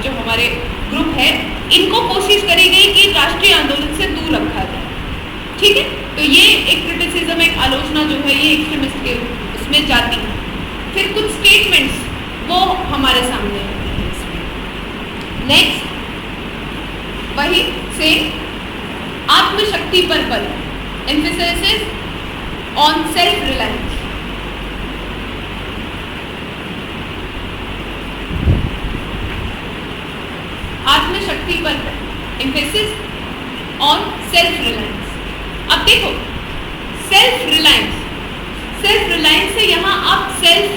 जो हमारे ग्रुप है, इनको कोशिश करी गई कि राष्ट्रीय आंदोलन से दूर रखा जाए। ठीक है, तो ये एक क्रिटिसिज्म, एक आलोचना जो है ये एक्सट्रीमिस्ट के उसमें जाती है। फिर कुछ स्टेटमेंट्स वो हमारे सामने आती है इसमें। नेक्स्ट वही से आत्मशक्ति पर बल, एम्फेसिस ऑन सेल्फ रिलायंस। आत्मशक्ति पर एम्फेसिस ऑन सेल्फ रिलायंस। अब देखो, सेल्फ रिलायंस से यहाँ आप सेल्फ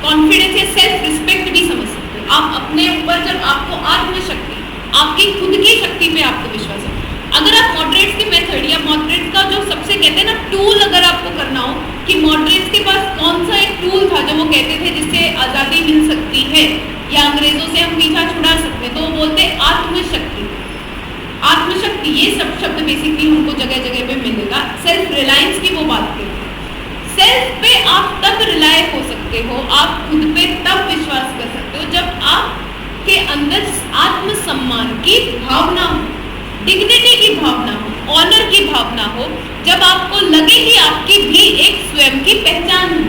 कॉन्फिडेंस या सेल्फ रिस्पेक्ट भी समझ सकते हो। आप अपने ऊपर, जब आपको आत्मशक्ति, आपकी खुद की शक्ति पे आपको विश्वास है। अगर आप मॉडरेट्स के मेथड या मॉडरेट्स का जो सबसे कहते हैं ना टूल, अगर आपको करना हो कि मॉडरेट्स के पास कौन सा एक टूल था जो वो कहते थे जिससे आज़ादी मिल सकती है या अंग्रेजों से हम पीछा छुड़ा सकते हैं, तो वो बोलते आत्मशक्ति। आत्मशक्ति, ये सब शब्द बेसिकली हमको जगह जगह पे मिलेगा। सेल्फ रिलायंस की वो बात करते हैं। सेल्फ पे आप तब रिलाय हो सकते हो, आप खुद पे तब विश्वास कर सकते हो जब आपके अंदर आत्मसम्मान की भावना हो, डिग्निटी की भावना हो, ऑनर की भावना हो, जब आपको लगे कि आपकी भी एक स्वयं की पहचान है।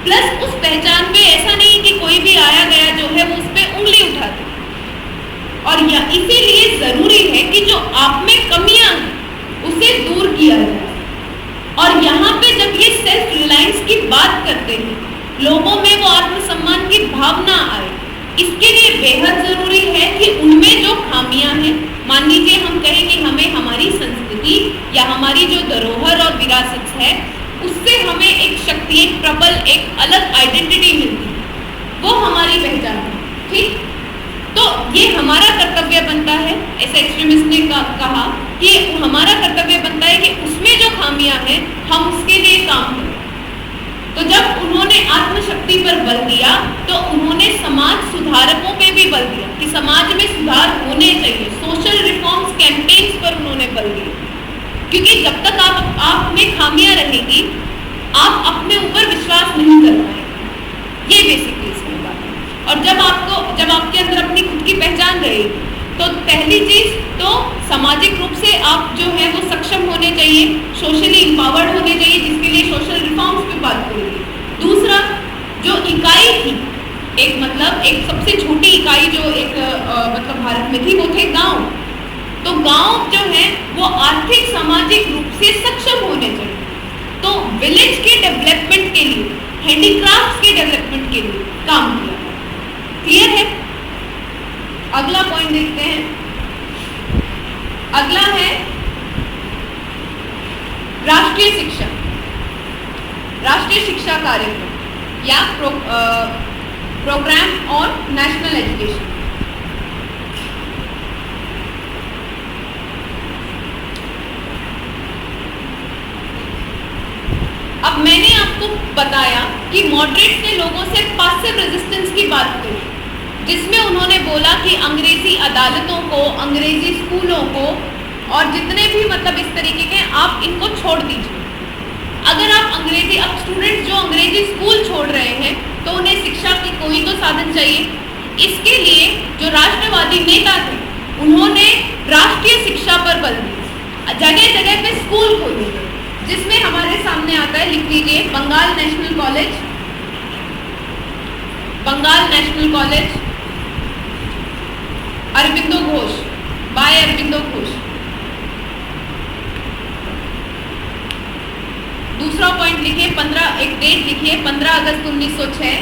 प्लस उस पहचान पे ऐसा नहीं कि कोई भी आया गया जो है वो उस पर उंगली उठा दे। और इसीलिए जरूरी है कि जो आप में कमियां हैं उसे दूर किया जाए। और यहाँ पे जब ये सेल्फ रिलायंस की बात करते हैं, लोगों में वो आत्मसम्मान की भावना आए, इसके लिए बेहद जरूरी है कि उनमें जो खामियां हैं, मान लीजिए हम कहें कि हमें हमारी संस्कृति या हमारी जो धरोहर और विरासत है उससे हमें एक शक्ति, एक प्रबल, एक अलग आइडेंटिटी मिलती है, वो हमारी पहचान है। ठीक, तो ये हमारा कर्तव्य बनता है, ऐसे एक्सट्रीमिस्ट ने कहा कि हमारा कर्तव्य बनता है कि उसमें जो खामियां हैं हम उसके लिए काम करें। तो जब उन्होंने आत्मशक्ति पर बल दिया तो उन्होंने समाज सुधारकों पे भी बल दिया कि समाज में सुधार होने चाहिए। सोशल रिफॉर्म्स कैंपेन्स पर उन्होंने बल दिया, क्योंकि जब तक आप में खामियां रहेगी आप अपने ऊपर विश्वास नहीं कर पाएंगे। ये बेसिकली इसमें बात है। और जब आपके अंदर अपनी खुद की पहचान रहेगी तो पहली चीज तो सामाजिक रूप से आप जो है वो सक्षम होने चाहिए, सोशली इम्पावर्ड होने चाहिए, जिसके लिए सोशल रिफॉर्म्स पे बात करेंगे। दूसरा, जो इकाई थी, एक सबसे छोटी इकाई जो मतलब भारत में थी वो थे गांव। तो गांव जो है वो आर्थिक सामाजिक रूप से सक्षम होने चाहिए। तो विलेज के डेवलपमेंट के लिए, हैंडीक्राफ्ट के डेवलपमेंट के लिए काम किया। क्लियर है? अगला पॉइंट देखते हैं। अगला है राष्ट्रीय शिक्षा कार्यक्रम या प्रोग्राम ऑन नेशनल एजुकेशन। अब मैंने आपको बताया कि मॉडरेट्स ने लोगों से पासिव रेजिस्टेंस की बात करी, जिसमें उन्होंने बोला कि अंग्रेजी अदालतों को, अंग्रेजी स्कूलों को और जितने भी मतलब इस तरीके के, आप इनको छोड़ दीजिए। अगर आप अब स्टूडेंट्स जो अंग्रेजी स्कूल छोड़ रहे हैं तो उन्हें शिक्षा की कोई तो साधन चाहिए। इसके लिए जो राष्ट्रवादी नेता थे उन्होंने राष्ट्रीय शिक्षा पर बल दिया, जगह जगह पे स्कूल खोले, जिसमें हमारे सामने आता है, लिख लीजिए, Bengal national college, Aurobindo Ghosh, by Aurobindo Ghosh. दूसरा पॉइंट लिखिए, 15, एक डेट लिखिए, 15 अगस्त 1906।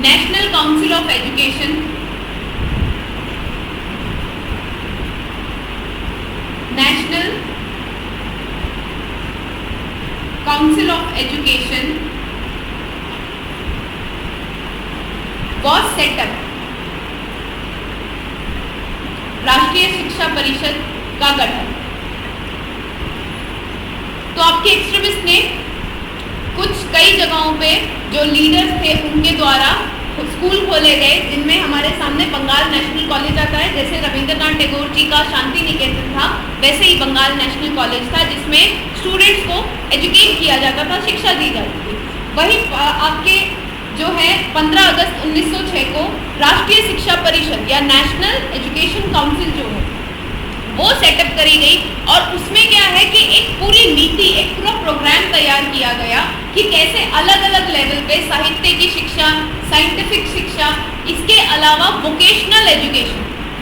National council of education, national council of education was set up। राष्ट्रीय शिक्षा परिषद का गठन। तो आपके एक्सट्रीमिस्ट ने कुछ कई जगहों पे जो लीडर्स थे उनके द्वारा स्कूल खोले गए, जिनमें हमारे सामने बंगाल नेशनल कॉलेज आता है। जैसे रविंद्रनाथ टैगोर जी का शांति निकेतन था, वैसे ही बंगाल नेशनल कॉलेज था, जिसमें स्टूडेंट्स को एजुकेट किया जाता था, शिक्षा दी जाती थी। वही आपके जो है 15 अगस्त 1906 को राष्ट्रीय शिक्षा परिषद या नेशनल एजुकेशन काउंसिल जो है वो सेटअप करी गई, और उसमें क्या है कि एक पूरी नीति, एक पूरा प्रोग्राम तैयार किया गया कि कैसे अलग अलग लेवल पे साहित्य की शिक्षा, साइंटिफिक शिक्षा, इसके अलावा वोकेशनल एजुकेशन,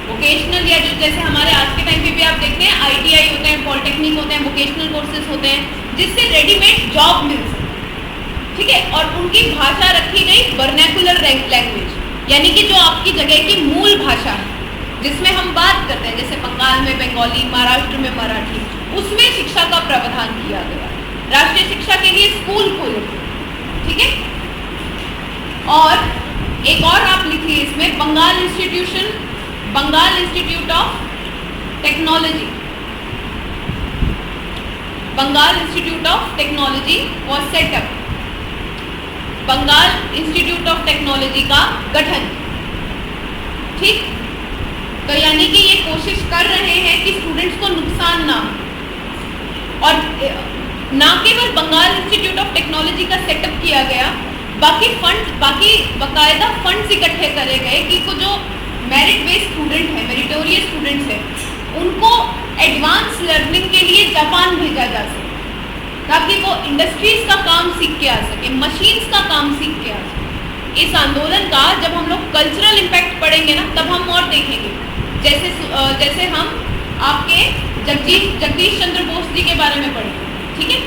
वोकेशनल या जो जैसे हमारे आज के टाइम पे भी आप देखते हैं ITI होते हैं, पॉलिटेक्निक होते हैं, वोकेशनल कोर्सेज होते हैं, जिससे रेडीमेड जॉब मिल सके, ठीक है। और उनकी भाषा रखी गई वर्नैकुलर लैंग्वेज, यानी कि जो आपकी जगह की मूल भाषा है जिसमें हम बात करते हैं, जैसे बंगाल में बंगाली, महाराष्ट्र में मराठी, उसमें शिक्षा का प्रावधान किया गया। राष्ट्रीय शिक्षा के लिए स्कूल खोले, ठीक है। और एक और आप लिखिए इसमें, Bengal institute of technology, Bengal institute of technology was set up, Bengal institute of technology का गठन, ठीक। तो यानी कि ये कोशिश कर रहे हैं कि स्टूडेंट्स को नुकसान ना हो, और ना केवल बंगाल इंस्टीट्यूट ऑफ टेक्नोलॉजी का सेटअप किया गया, बाकी बाकायदा फंड्स इकट्ठे करे गए कि जो मेरिट बेस्ड स्टूडेंट है, मेरिटोरियस स्टूडेंट्स है, उनको एडवांस लर्निंग के लिए जापान भेजा जा सके, ताकि वो इंडस्ट्रीज का काम सीख के आ सके, मशीन्स का काम सीख के आ सके। इस आंदोलन का जब हम लोग कल्चरल इम्पैक्ट पढ़ेंगे ना, तब हम और देखेंगे। जैसे हम आपके जगदीश चंद्र बोस जी के बारे में पढ़ेंगे, ठीक है।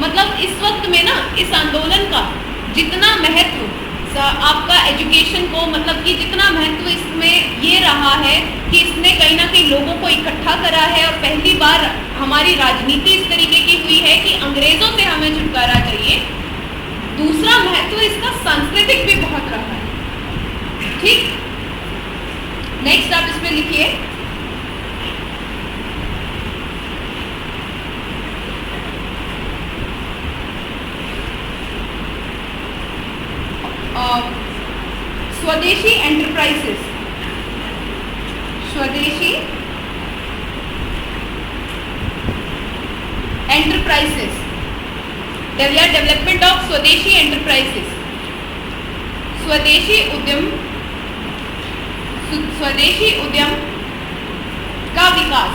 मतलब इस वक्त में ना इस आंदोलन का जितना महत्व आपका एजुकेशन को, मतलब कि जितना महत्व इसमें ये रहा है कि इसने कहीं ना कहीं लोगों को इकट्ठा करा है, और पहली बार हमारी राजनीति इस तरीके की हुई है कि अंग्रेजों से हमें छुटकारा चाहिए। दूसरा महत्व इसका सांस्कृतिक भी बहुत रहा है, ठीक। नेक्स्ट आप इसमें लिखिए, स्वदेशी एंटरप्राइजेस, स्वदेशी एंटरप्राइजेस या डेवलपमेंट ऑफ स्वदेशी एंटरप्राइजेस, स्वदेशी उद्यम का विकास।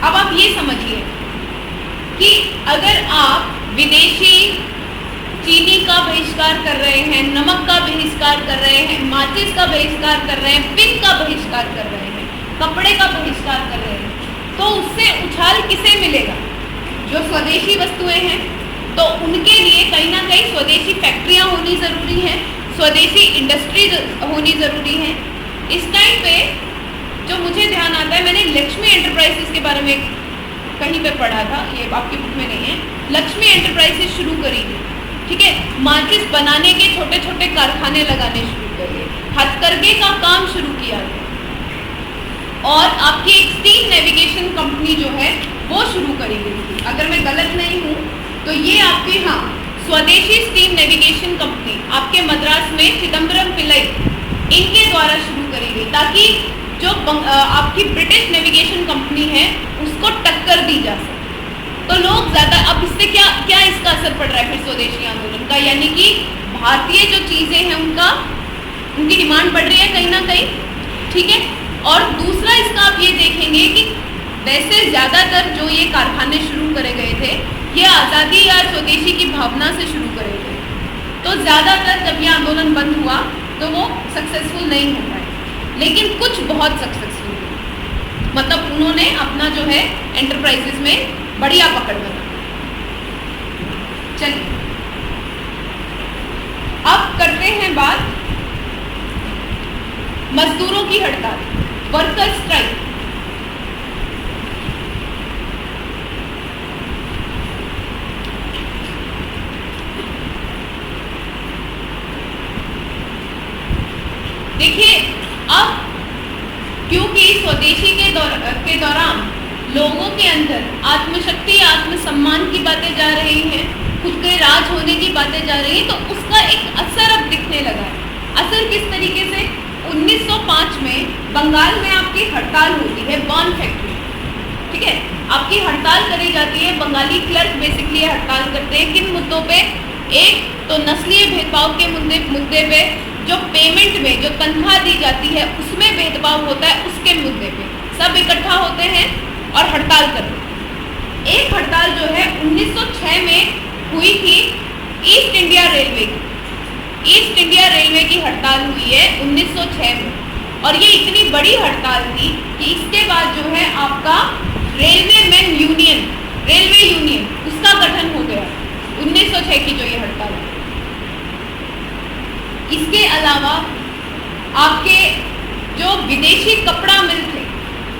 अब आप ये समझिए कि अगर आप विदेशी चीनी का बहिष्कार कर रहे हैं, नमक का बहिष्कार कर रहे हैं, माचिस का बहिष्कार कर रहे हैं, पिन का बहिष्कार कर रहे हैं, कपड़े का बहिष्कार कर रहे हैं, तो उससे उछाल किसे मिलेगा? जो स्वदेशी वस्तुएं हैं, तो उनके लिए कहीं ना कहीं स्वदेशी फैक्ट्रियां होनी ज़रूरी हैं, स्वदेशी इंडस्ट्रीज होनी ज़रूरी है। इस टाइम पे जो मुझे ध्यान आता है, मैंने लक्ष्मी एंटरप्राइजेस के बारे में कहीं पे पढ़ा था, ये आपकी बुक में नहीं है। लक्ष्मी एंटरप्राइजेस शुरू करी थी, ठीक है। माचिस बनाने के छोटे छोटे कारखाने लगाने शुरू किए, हथकरघे का काम शुरू किया गया, और आपकी एक स्टीम नेविगेशन कंपनी जो है वो शुरू करी गई थी। अगर मैं गलत नहीं हूँ तो ये आपकी, हाँ, स्वदेशी स्टीम नेविगेशन कंपनी आपके मद्रास में चिदम्बरम पिल्लई इनके द्वारा शुरू करी गई, ताकि जो आपकी ब्रिटिश नेविगेशन कंपनी है उसको टक्कर दी जा सके। तो लोग ज़्यादा, अब इससे क्या इसका असर पड़ रहा है फिर स्वदेशी आंदोलन का, यानी कि भारतीय जो चीज़ें हैं उनकी डिमांड बढ़ रही है कहीं ना कहीं, ठीक है। और दूसरा इसका आप ये देखेंगे कि वैसे ज़्यादातर जो ये कारखाने शुरू करे गए थे, ये आज़ादी या स्वदेशी की भावना से शुरू करे गए, तो ज़्यादातर जब ये आंदोलन बंद हुआ तो वो सक्सेसफुल नहीं हो पाए, लेकिन कुछ बहुत सक्सेसफुल हुए, मतलब उन्होंने अपना जो है एंटरप्राइजेस में बढ़िया पकड़ बना। चलिए अब करते हैं बात मजदूरों की हड़ताल, वर्कर स्ट्राइक। देखिए, अब क्योंकि स्वदेशी के दौरान लोगों के अंदर आत्मशक्ति, आत्मसम्मान की बातें जा रही हैं, खुद के राज होने की बातें जा रही हैं, तो उसका एक असर अब दिखने लगा है। असर किस तरीके से? 1905 में बंगाल में आपकी हड़ताल होती है बॉर्न फैक्ट्री, ठीक है, आपकी हड़ताल करी जाती है। बंगाली क्लर्क बेसिकली हड़ताल करते हैं किन मुद्दों पे? एक तो नस्लीय भेदभाव के मुद्दे पे, जो पेमेंट में जो तनख्वाह दी जाती है उसमें भेदभाव होता है उसके मुद्दे पे सब इकट्ठा होते हैं और हड़ताल करते हैं। एक हड़ताल जो है 1906 में हुई थी ईस्ट इंडिया रेलवे की। ईस्ट इंडिया रेलवे की हड़ताल हुई है 1906 में, और ये इतनी बड़ी हड़ताल थी कि इसके बाद जो है आपका railway man union, railway union, उसका गठन हो गया 1906 की जो ये हड़ताल है। इसके अलावा आपके जो विदेशी कपड़ा मिल थे,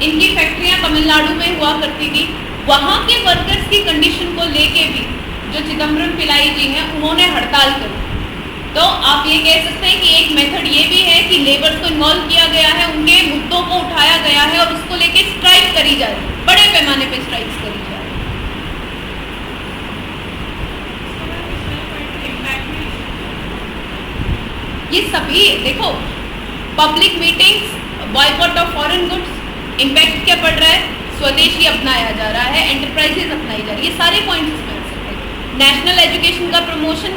इनकी फैक्ट्रियां तमिलनाडु में हुआ करती थी, वहाँ के वर्कर्स की कंडीशन को लेके भी जो चिदम्बरम पिल्लाई जी हैं उन्होंने हड़ताल करी। तो आप ये कह सकते हैं कि एक मेथड ये भी है कि लेबर्स को इन्वॉल्व किया गया है, उनके मुद्दों को उठाया गया है और उसको लेके स्ट्राइक करी जा रही है, बड़े पैमाने पे स्ट्राइक्स करी जा रही है। ये सभी देखो, public meetings, boycott of foreign goods, impact क्या पड़ रहा है? स्वदेशी अपनाया जा रहा है, एंटरप्राइजेस अपनाई जा रही है, ये सारे पॉइंट्स इसमें आ सकते हैं। नेशनल एजुकेशन का प्रमोशन,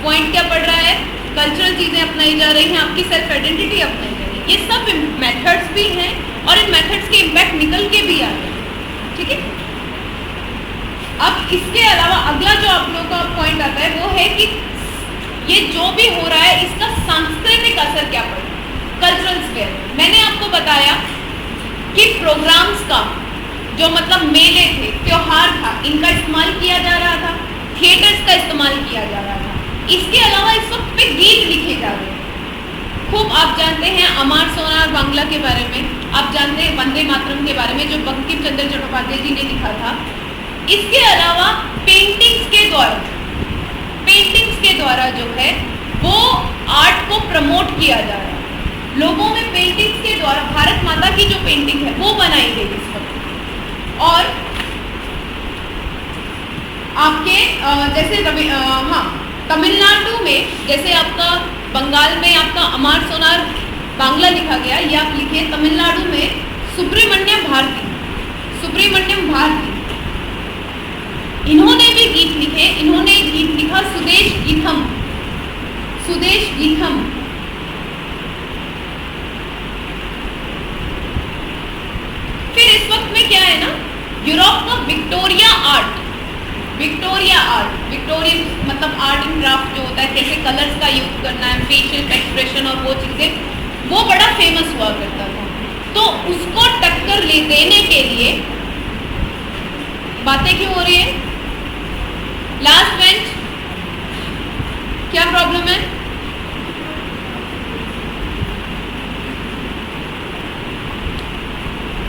पॉइंट क्या पड़ रहा है? कल्चरल चीज़ें अपनाई जा रही हैं, आपकी सेल्फ आइडेंटिटी अपनाई जा रही है। ये सब मेथड्स भी हैं और इन मेथड्स के इम्पैक्ट निकल के भी आ रहे हैं, ठीक है। अब इसके अलावा अगला जो आप लोगों का पॉइंट आता है वो है कि ये जो भी हो रहा है इसका सांस्कृतिक असर क्या पड़ रहा है, कल्चरल स्फीयर। मैंने आपको बताया कि प्रोग्राम्स का जो मतलब मेले थे, त्योहार था, इनका इस्तेमाल किया जा रहा था, थिएटर्स का इस्तेमाल किया जा रहा था। इसके अलावा इस वक्त पे गीत लिखे जा रहे हैं। खूब आप जानते हैं अमर सोनार बांग्ला के बारे में, आप जानते हैं वंदे मातरम के बारे में जो बंकिम चंद्र चट्टोपाध्याय जी ने लिखा था। इसके अलावा पेंटिंग्स के द्वारा जो है वो आर्ट को प्रमोट किया जा रहा है। लोगों में पेंटिंग्स के द्वारा भारत माता की जो पेंटिंग है वो बनाई गई इस वक्त। और आपके जैसे तमिलनाडु में जैसे आपका बंगाल में आपका अमर सोनार बांग्ला लिखा गया, ये आप लिखिए तमिलनाडु में सुब्रमण्यम भारती, इन्होंने भी गीत लिखे। इन्होंने एक गीत लिखा सुदेश गीतम। फिर इस वक्त में क्या है ना, यूरोप का विक्टोरियन मतलब आर्ट एंड क्राफ्ट जो होता है, कैसे कलर्स का यूज करना है, फेशियल एक्सप्रेशन और वो चीजें, वो बड़ा फेमस हुआ करता था। तो उसको टक्कर देने के लिए बातें क्यों हो रही है? लास्ट बेंच, क्या प्रॉब्लम है?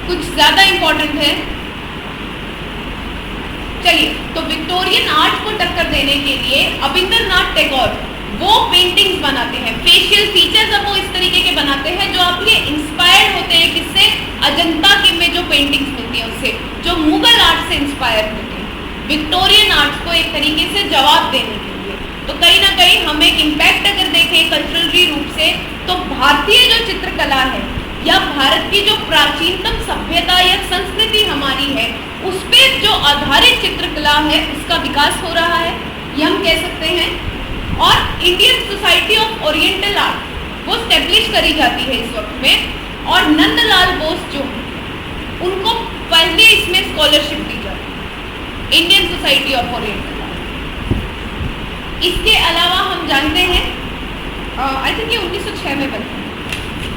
कुछ ज्यादा इंपॉर्टेंट है? चलिए, तो विक्टोरियन आर्ट को टक्कर देने के लिए अबिंदरनाथ टैगोर वो पेंटिंग्स बनाते हैं, फेशियल फीचर्स अब वो इस तरीके के बनाते हैं जो आपके इंस्पायर्ड होते हैं। किससे? अजंता के में जो पेंटिंग्स मिलती है उससे, जो मुगल आर्ट से इंस्पायर होते हैं, विक्टोरियन आर्ट को एक तरीके से जवाब देने के लिए। तो कहीं ना कहीं हम एक इम्पैक्ट अगर देखें कल्चरली रूप से, तो भारतीय जो चित्रकला है या भारत की जो प्राचीनतम सभ्यता या संस्कृति हमारी है, उस पर जो आधारित चित्रकला है उसका विकास हो रहा है, ये हम कह सकते हैं। और Indian society of oriental art वो स्टेब्लिश करी जाती है इस वक्त में, और नंदलाल बोस जो उनको पहले इसमें स्कॉलरशिप दी जाती है, Indian society of oriental art. इसके अलावा हम जानते हैं आई थिंक ये 1906 में बनी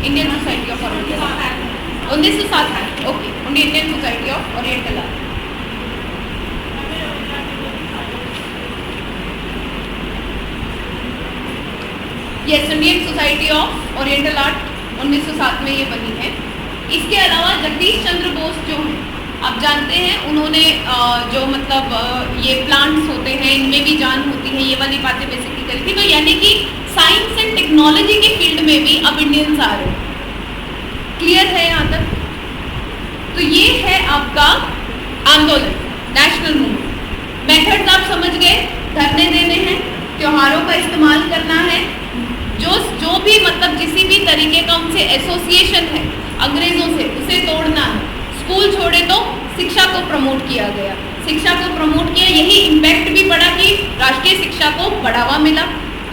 Indian society of oriental art, 1907 में, okay, Indian society of oriental art. Yes, Indian society of oriental art 1907 में ये बनी है। इसके अलावा जगदीश चंद्र बोस जो हैं, आप जानते हैं उन्होंने जो मतलब ये प्लांट्स होते हैं इनमें भी जान होती है, ये वाली बातें बेसिकली करी थी। तो यानी कि साइंस एंड टेक्नोलॉजी के फील्ड में भी अब इंडियंस आ रहे हैं, क्लियर है यहाँ तक? तो ये है आपका आंदोलन, नेशनल मूवमेंट। मेथड्स आप समझ गए, धरने देने हैं, त्योहारों का इस्तेमाल करना है, जो भी मतलब किसी भी तरीके का उनसे एसोसिएशन है अंग्रेजों से, उसे तोड़ना है। स्कूल छोड़े तो शिक्षा को प्रमोट किया गया, शिक्षा को प्रमोट किया, यही इम्पैक्ट भी पड़ा कि राष्ट्रीय शिक्षा को बढ़ावा मिला।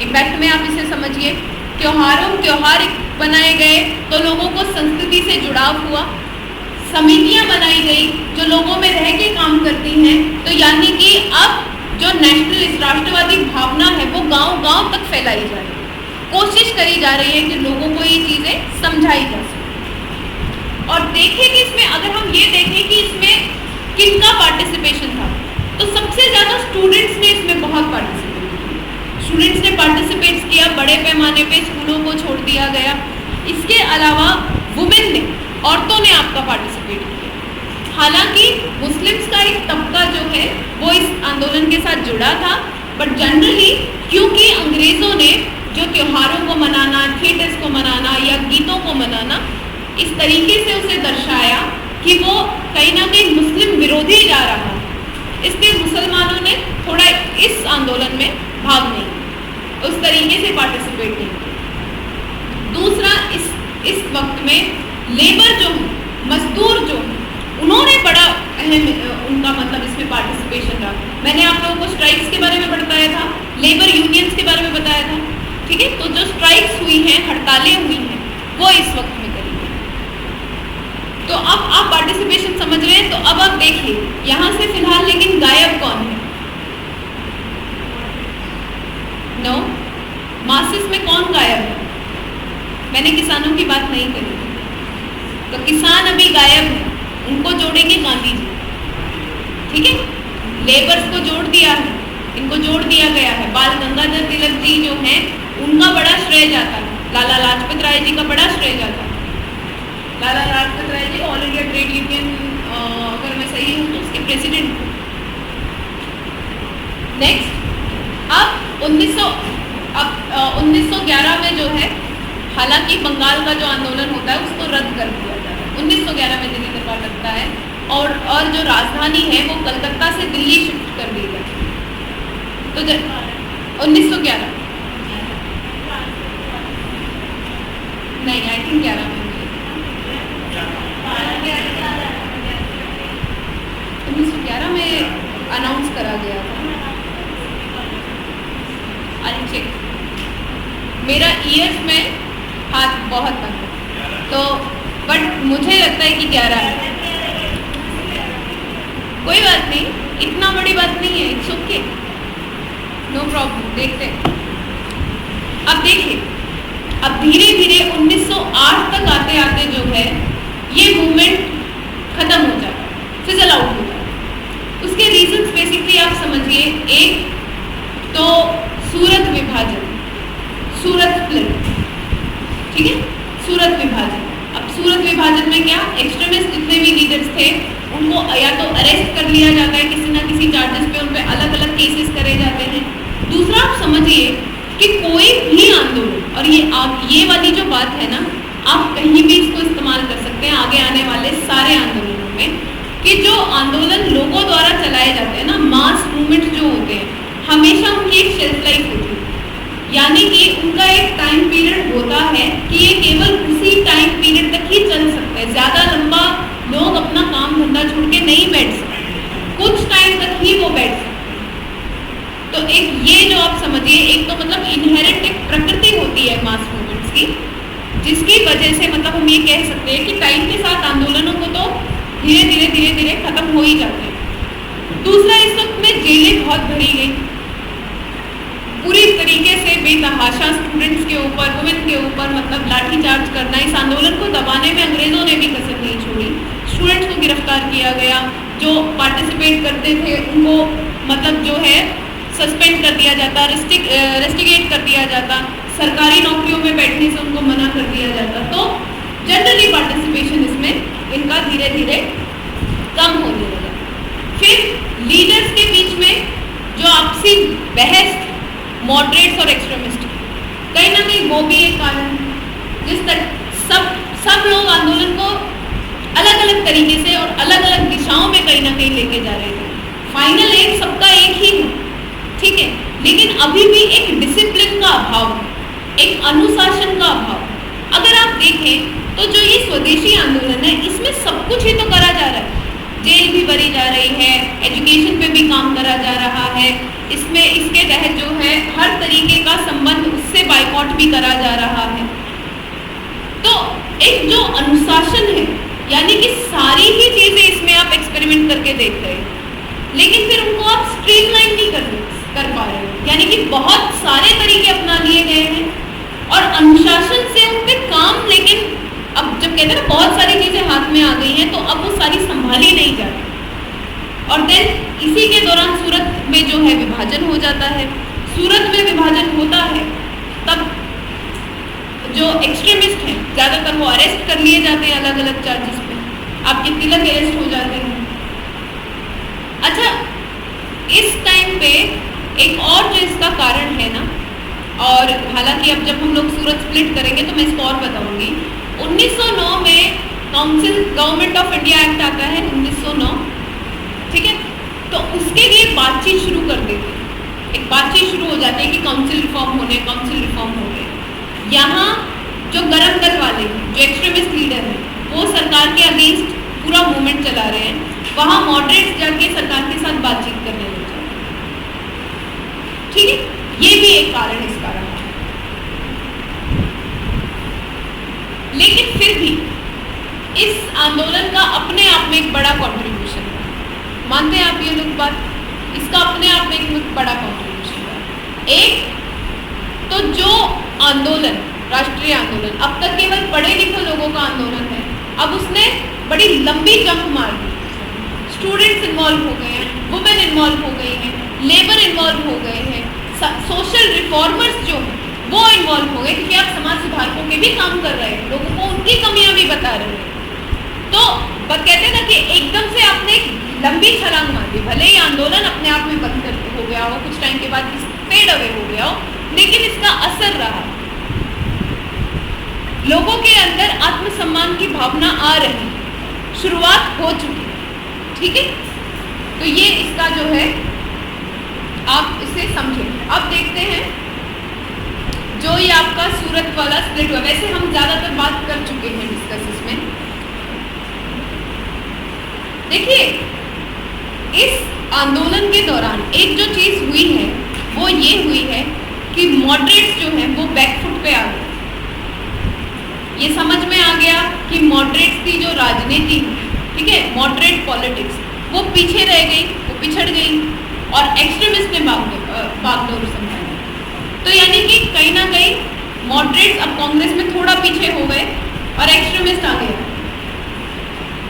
इम्पैक्ट में आप इसे समझिए। त्योहार बनाए गए तो लोगों को संस्कृति से जुड़ाव हुआ। समितियां बनाई गई जो लोगों में रह के काम करती हैं। तो यानी कि अब जो नेशनलिस्ट राष्ट्रवादी भावना है वो गांव-गांव तक फैलाई जा रही है, कोशिश करी जा रही है कि लोगों को ये चीज़ें समझाई जा सके। और देखें कि इसमें, अगर हम ये देखें कि इसमें किनका पार्टिसिपेशन था, तो सबसे ज़्यादा स्टूडेंट्स ने इसमें बहुत पार्टिसिपेट किया। स्टूडेंट्स ने पार्टिसिपेट किया, बड़े पैमाने पे स्कूलों को छोड़ दिया गया। इसके अलावा वुमेन ने, औरतों ने आपका पार्टिसिपेट किया। हालांकि मुस्लिम्स का एक तबका जो है वो इस आंदोलन के साथ जुड़ा था, बट जनरली क्योंकि अंग्रेज़ों ने जो त्योहारों को मनाना, थिएटर्स को मनाना या गीतों को मनाना, इस तरीके से उसे दर्शाया कि वो कहीं ना कहीं मुस्लिम विरोधी जा रहा है, इसलिए मुसलमानों ने थोड़ा इस आंदोलन में भाग नहीं लिया, उस तरीके से पार्टिसिपेट नहीं किया। दूसरा, इस वक्त में लेबर जो, मजदूर जो, उन्होंने बड़ा अहम उनका मतलब इसमें पार्टिसिपेशन रहा। मैंने आप लोगों को स्ट्राइक्स के बारे में बताया था, लेबर यूनियंस के बारे में बताया था, ठीक है। तो जो स्ट्राइक्स हुई हैं, हड़तालें हुई हैं, वो इस वक्त में करी गई। तो अब आप पार्टिसिपेशन समझ रहे हैं। तो अब आप देखिए यहाँ से फिलहाल लेकिन गायब कौन है? नो, मासिस में कौन गायब है? मैंने किसानों की बात नहीं करी, तो किसान अभी गायब है, उनको जोड़ेंगे गांधी जी, ठीक है। लेबर्स को जोड़ दिया है, इनको जोड़ दिया गया है। बाल गंगाधर तिलक जी जो हैं, उनका बड़ा श्रेय जाता है, लाला लाजपत राय जी का बड़ा श्रेय जाता है। Lala Lajpat Rai ji all India trade union, अगर मैं सही हूँ तो उसके प्रेसिडेंट। नेक्स्ट, अब 1911 में जो है, हालांकि बंगाल का जो आंदोलन होता है उसको रद्द कर दिया जाता है। 1911 में दिल्ली दरबार लगता है और जो राजधानी है वो कलकत्ता से दिल्ली शिफ्ट कर दी जाती है। तो 1911 नहीं, आई थिंक 11 में 1911 में अनाउंस करा गया था। आई चेक, मेरा ईयर्स में हाथ बहुत बंद है, तो बट मुझे लगता है कि 11 है। कोई बात नहीं, इतना बड़ी बात नहीं है, इट्स ओके, नो प्रॉब्लम। देखते हैं, अब देखिए, अब धीरे धीरे 1908 तक आते आते जो है ये मूवमेंट खत्म हो जाता है, फिजल आउट हो जाता है। उसके रीजंस बेसिकली आप समझिए। एक तो सूरत विभाजन, सूरत स्प्लिट, ठीक है, सूरत विभाजन। अब सूरत विभाजन में क्या, एक्सट्रीमिस्ट जितने भी लीडर्स थे उनको या तो अरेस्ट कर लिया जाता है किसी ना किसी चार्जेस पे, उन पे अलग अलग केसेस करे जाते हैं। दूसरा, आप समझिए कि कोई भी आंदोलन, और ये वाली जो बात है ना, आप कहीं भी इसको इस्तेमाल कर सकते हैं आगे आने वाले सारे आंदोलनों में, कि जो आंदोलन लोगों द्वारा चलाए जाते हैं ना, मास मूवमेंट जो होते हैं, हमेशा उनकी एक शेल्फ लाइफ होती है, यानी कि उनका एक टाइम पीरियड होता है कि ये केवल उसी टाइम पीरियड तक ही चल सकता है। ज़्यादा लंबा लोग अपना काम धंधा छोड़ के नहीं बैठ सकते, कुछ टाइम तक ही वो बैठ सकते। तो एक ये जो आप समझिए, एक तो मतलब इनहेरेंट एक प्रकृति होती है मास मूवमेंट्स की, जिसकी वजह से मतलब हम ये कह सकते हैं कि टाइम के साथ आंदोलनों को तो धीरे धीरे खत्म हो ही जाते हैं। दूसरा, इस वक्त में जेलें बहुत भरी गई, पूरी तरीके से बेतहाशा स्टूडेंट्स के ऊपर, वुमेन के ऊपर मतलब लाठीचार्ज करना। इस आंदोलन को दबाने में अंग्रेज़ों ने भी कसर नहीं छोड़ी। स्टूडेंट्स को गिरफ्तार किया गया, जो पार्टिसिपेट करते थे उनको मतलब जो है सस्पेंड कर दिया जाता, रेस्टिगेट कर दिया जाता, सरकारी नौकरियों में बैठने से उनको मना कर दिया जाता। तो जनरली पार्टिसिपेशन इसमें इनका धीरे धीरे कम होने लगा। फिर लीडर्स के बीच में जो आपसी बहस थी, मॉडरेट्स और एक्सट्रीमिस्ट, कहीं ना कहीं वो भी एक कारण, जिस तरह सब लोग आंदोलन को अलग अलग तरीके से और अलग अलग दिशाओं में कहीं ना कहीं लेके जा रहे थे। फाइनल एम सबका एक ही है, ठीक है, लेकिन अभी भी एक डिसिप्लिन का अभाव, एक अनुशासन का अभाव। अगर आप देखें तो जो ये स्वदेशी आंदोलन है, इसमें सब कुछ ही तो करा जा रहा है। जेल भी भरी जा रही है, एजुकेशन पे भी काम करा जा रहा है, इसमें इसके तहत जो है हर तरीके का संबंध उससे बाइकॉट भी करा जा रहा है। तो एक जो अनुशासन है, यानी कि सारी ही चीजें इसमें आप एक्सपेरिमेंट करके देख रहे हैं, लेकिन फिर उनको आप स्ट्रीमलाइन नहीं कर पा रहे हो, यानी कि बहुत सारे तरीके अपना लिए गए हैं और अनुशासन से उन पे काम, लेकिन अब जब कहते हैं ना बहुत सारी चीजें हाथ में आ गई हैं, तो अब वो सारी संभाली नहीं जा रही। और देन इसी के दौरान सूरत में जो है विभाजन हो जाता है। सूरत में विभाजन होता है तब जो एक्सट्रीमिस्ट हैं ज़्यादातर वो अरेस्ट कर लिए जाते हैं अलग अलग चार्जेस पे, आपके तिलक अरेस्ट हो जाते हैं। अच्छा, इस टाइम पे एक और जो इसका कारण है ना, और हालांकि अब जब हम लोग सूरत स्प्लिट करेंगे तो मैं इसको और बताऊंगी। 1909 में council government of India act आता है 1909, ठीक है, तो उसके लिए बातचीत शुरू कर देते हैं, एक बातचीत शुरू हो जाती है कि काउंसिल रिफॉर्म होने, काउंसिल रिफॉर्म हो गए। यहाँ जो गरम दल वाले हैं, जो एक्सट्रीमिस्ट लीडर हैं, वो सरकार के अगेंस्ट पूरा मूवमेंट चला रहे हैं। वहाँ मॉडरेट्स जाके सरकार के साथ बातचीत करने लग जाते हैं, ठीक है, ये भी एक कारण इसका रहा। लेकिन फिर भी इस आंदोलन का अपने आप में एक बड़ा कंट्रीब्यूशन है, मानते हैं आप ये लोग बात? इसका अपने आप में एक बड़ा कंट्रीब्यूशन है। एक तो जो आंदोलन, राष्ट्रीय आंदोलन अब तक केवल पढ़े लिखे लोगों का आंदोलन है, अब उसने बड़ी लंबी जंप मार दी। स्टूडेंट्स इन्वॉल्व हो गए हैं, वुमेन इन्वॉल्व हो गई हैं, लेबर इन्वॉल्व हो गए हैं, सोशल रिफॉर्मर्स जो हैं वो इन्वॉल्व हो गए, क्योंकि आप समाज सुधारकों के भी काम कर रहे हैं, लोगों को उनकी कमियां भी बता रहे हैं। तो कहते हैं ना कि एकदम से आपने एक लंबी छलांग मार दी, भले ही आंदोलन अपने आप में बंद हो गया हो, कुछ टाइम के बाद फेड अवे हो गया हो, लेकिन इसका असर रहा। लोगों के अंदर आत्मसम्मान की भावना आ रही, शुरुआत हो चुकी, ठीक है। तो ये इसका जो है आप इसे समझें। अब देखते हैं जो ये आपका सूरत वाला स्प्लिट हुआ, वैसे हम ज़्यादातर बात कर चुके हैं डिस्कस इसमें। देखिए, इस आंदोलन के दौरान एक जो चीज़ हुई है वो ये हुई है कि मॉडरेट्स जो हैं वो बैकफुट पे आ गए। ये समझ में आ गया कि मॉडरेट्स की जो राजनीति, ठीक है, मॉडरेट पॉलिटिक्स, वो पीछे रह गई, वो पिछड़ गई और एक्सट्रीमिस्ट ने बागडोर संभाला। तो यानी कि कहीं ना कहीं मॉडरेट्स अब कांग्रेस में थोड़ा पीछे हो गए और एक्सट्रीमिस्ट आ गया,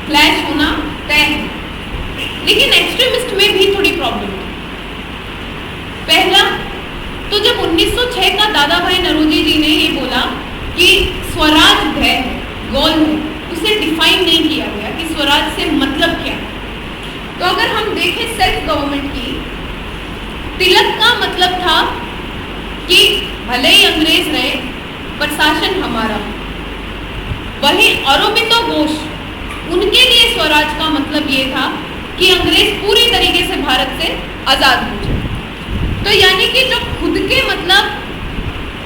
क्लैश होना तय है। लेकिन एक्सट्रीमिस्ट में भी थोड़ी प्रॉब्लम है। पहला तो जब 1906 का दादा भाई नरोजी जी ने ये बोला कि स्वराज है, गोल है, उसे डिफाइन नहीं किया गया कि स्वराज से मतलब क्या है। तो अगर हम देखें सेल्फ गवर्नमेंट की, तिलक का मतलब था कि भले ही अंग्रेज रहे पर शासन हमारा। वही अरोबिंदो घोष, उनके लिए स्वराज का मतलब ये था कि अंग्रेज पूरी तरीके से भारत से आज़ाद हो जाए। तो यानी कि जो खुद के मतलब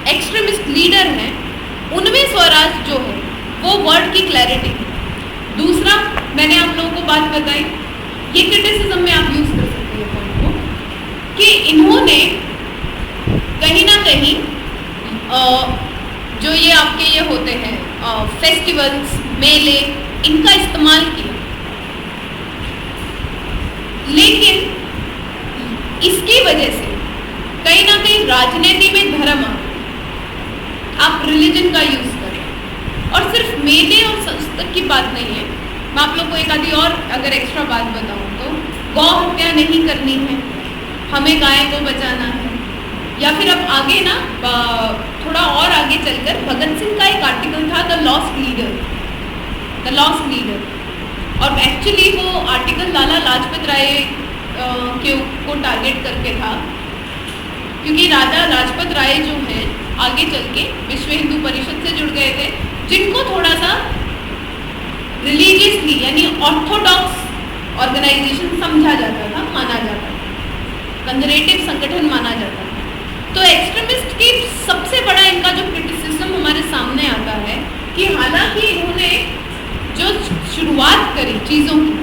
एक्सट्रीमिस्ट लीडर हैं, उनमें स्वराज जो है वो वर्ड की क्लैरिटी है। दूसरा, मैंने आप लोगों को बात बताई, ये क्रिटिसिज्म में आप यूज़ कर सकते हैं पॉइंट को, कि इन्होंने कहीं ना कहीं जो ये आपके ये होते हैं फेस्टिवल्स, मेले, इनका इस्तेमाल किया। लेकिन इसकी वजह से कहीं ना कहीं राजनीति में धर्म आ, आप रिलीजन का यूज़ करें। और सिर्फ मेले और संस्कृत की बात नहीं है, मैं आप लोग को एक आधी और अगर एक्स्ट्रा बात बताऊं तो गौ हत्या नहीं करनी है, हमें गाय को बचाना है। या फिर अब आगे ना थोड़ा और आगे चलकर भगत सिंह का एक आर्टिकल था द लॉस्ट लीडर, और एक्चुअली वो आर्टिकल लाला लाजपत राय को टारगेट करके था, क्योंकि राजा लाजपत राय जो हैं आगे चल के विश्व हिंदू परिषद से जुड़ गए थे, जिनको थोड़ा सा रिलीजियसली यानी ऑर्थोडॉक्स ऑर्गेनाइजेशन समझा जाता था, माना जाता था, कंजर्वेटिव संगठन माना जाता था। तो एक्सट्रीमिस्ट की सबसे बड़ा इनका जो क्रिटिसिज्म हमारे सामने आता है कि हालांकि इन्होंने जो शुरुआत करी चीज़ों की,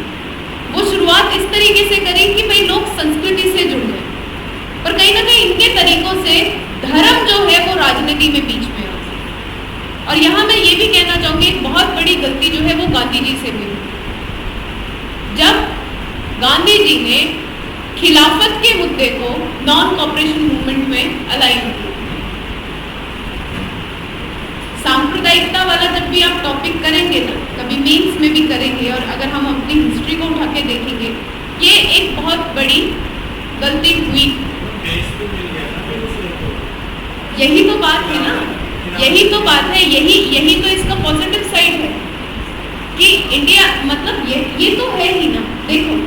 वो शुरुआत इस तरीके से करी कि भाई लोग संस्कृति से जुड़ गए, पर कहीं ना कहीं इनके तरीकों से धर्म जो है वो राजनीति में बीच में आ गया। और यहाँ मैं ये भी कहना चाहूँगी, एक बहुत बड़ी गलती जो है वो गांधी जी से भी हुई। जब गांधी जी ने खिलाफत के मुद्दे को नॉन कॉपरेशन मूवमेंट में अलाइन किया, सांप्रदायिकता वाला जब भी आप टॉपिक करेंगे ना, कभी मेंस में भी करेंगे, और अगर हम अपनी हिस्ट्री को उठा के देखेंगे, ये एक बहुत बड़ी गलती हुई। यही तो बात है ना, यही तो बात है, यही तो इसका पॉजिटिव साइड है कि इंडिया मतलब ये तो है ही ना। देखो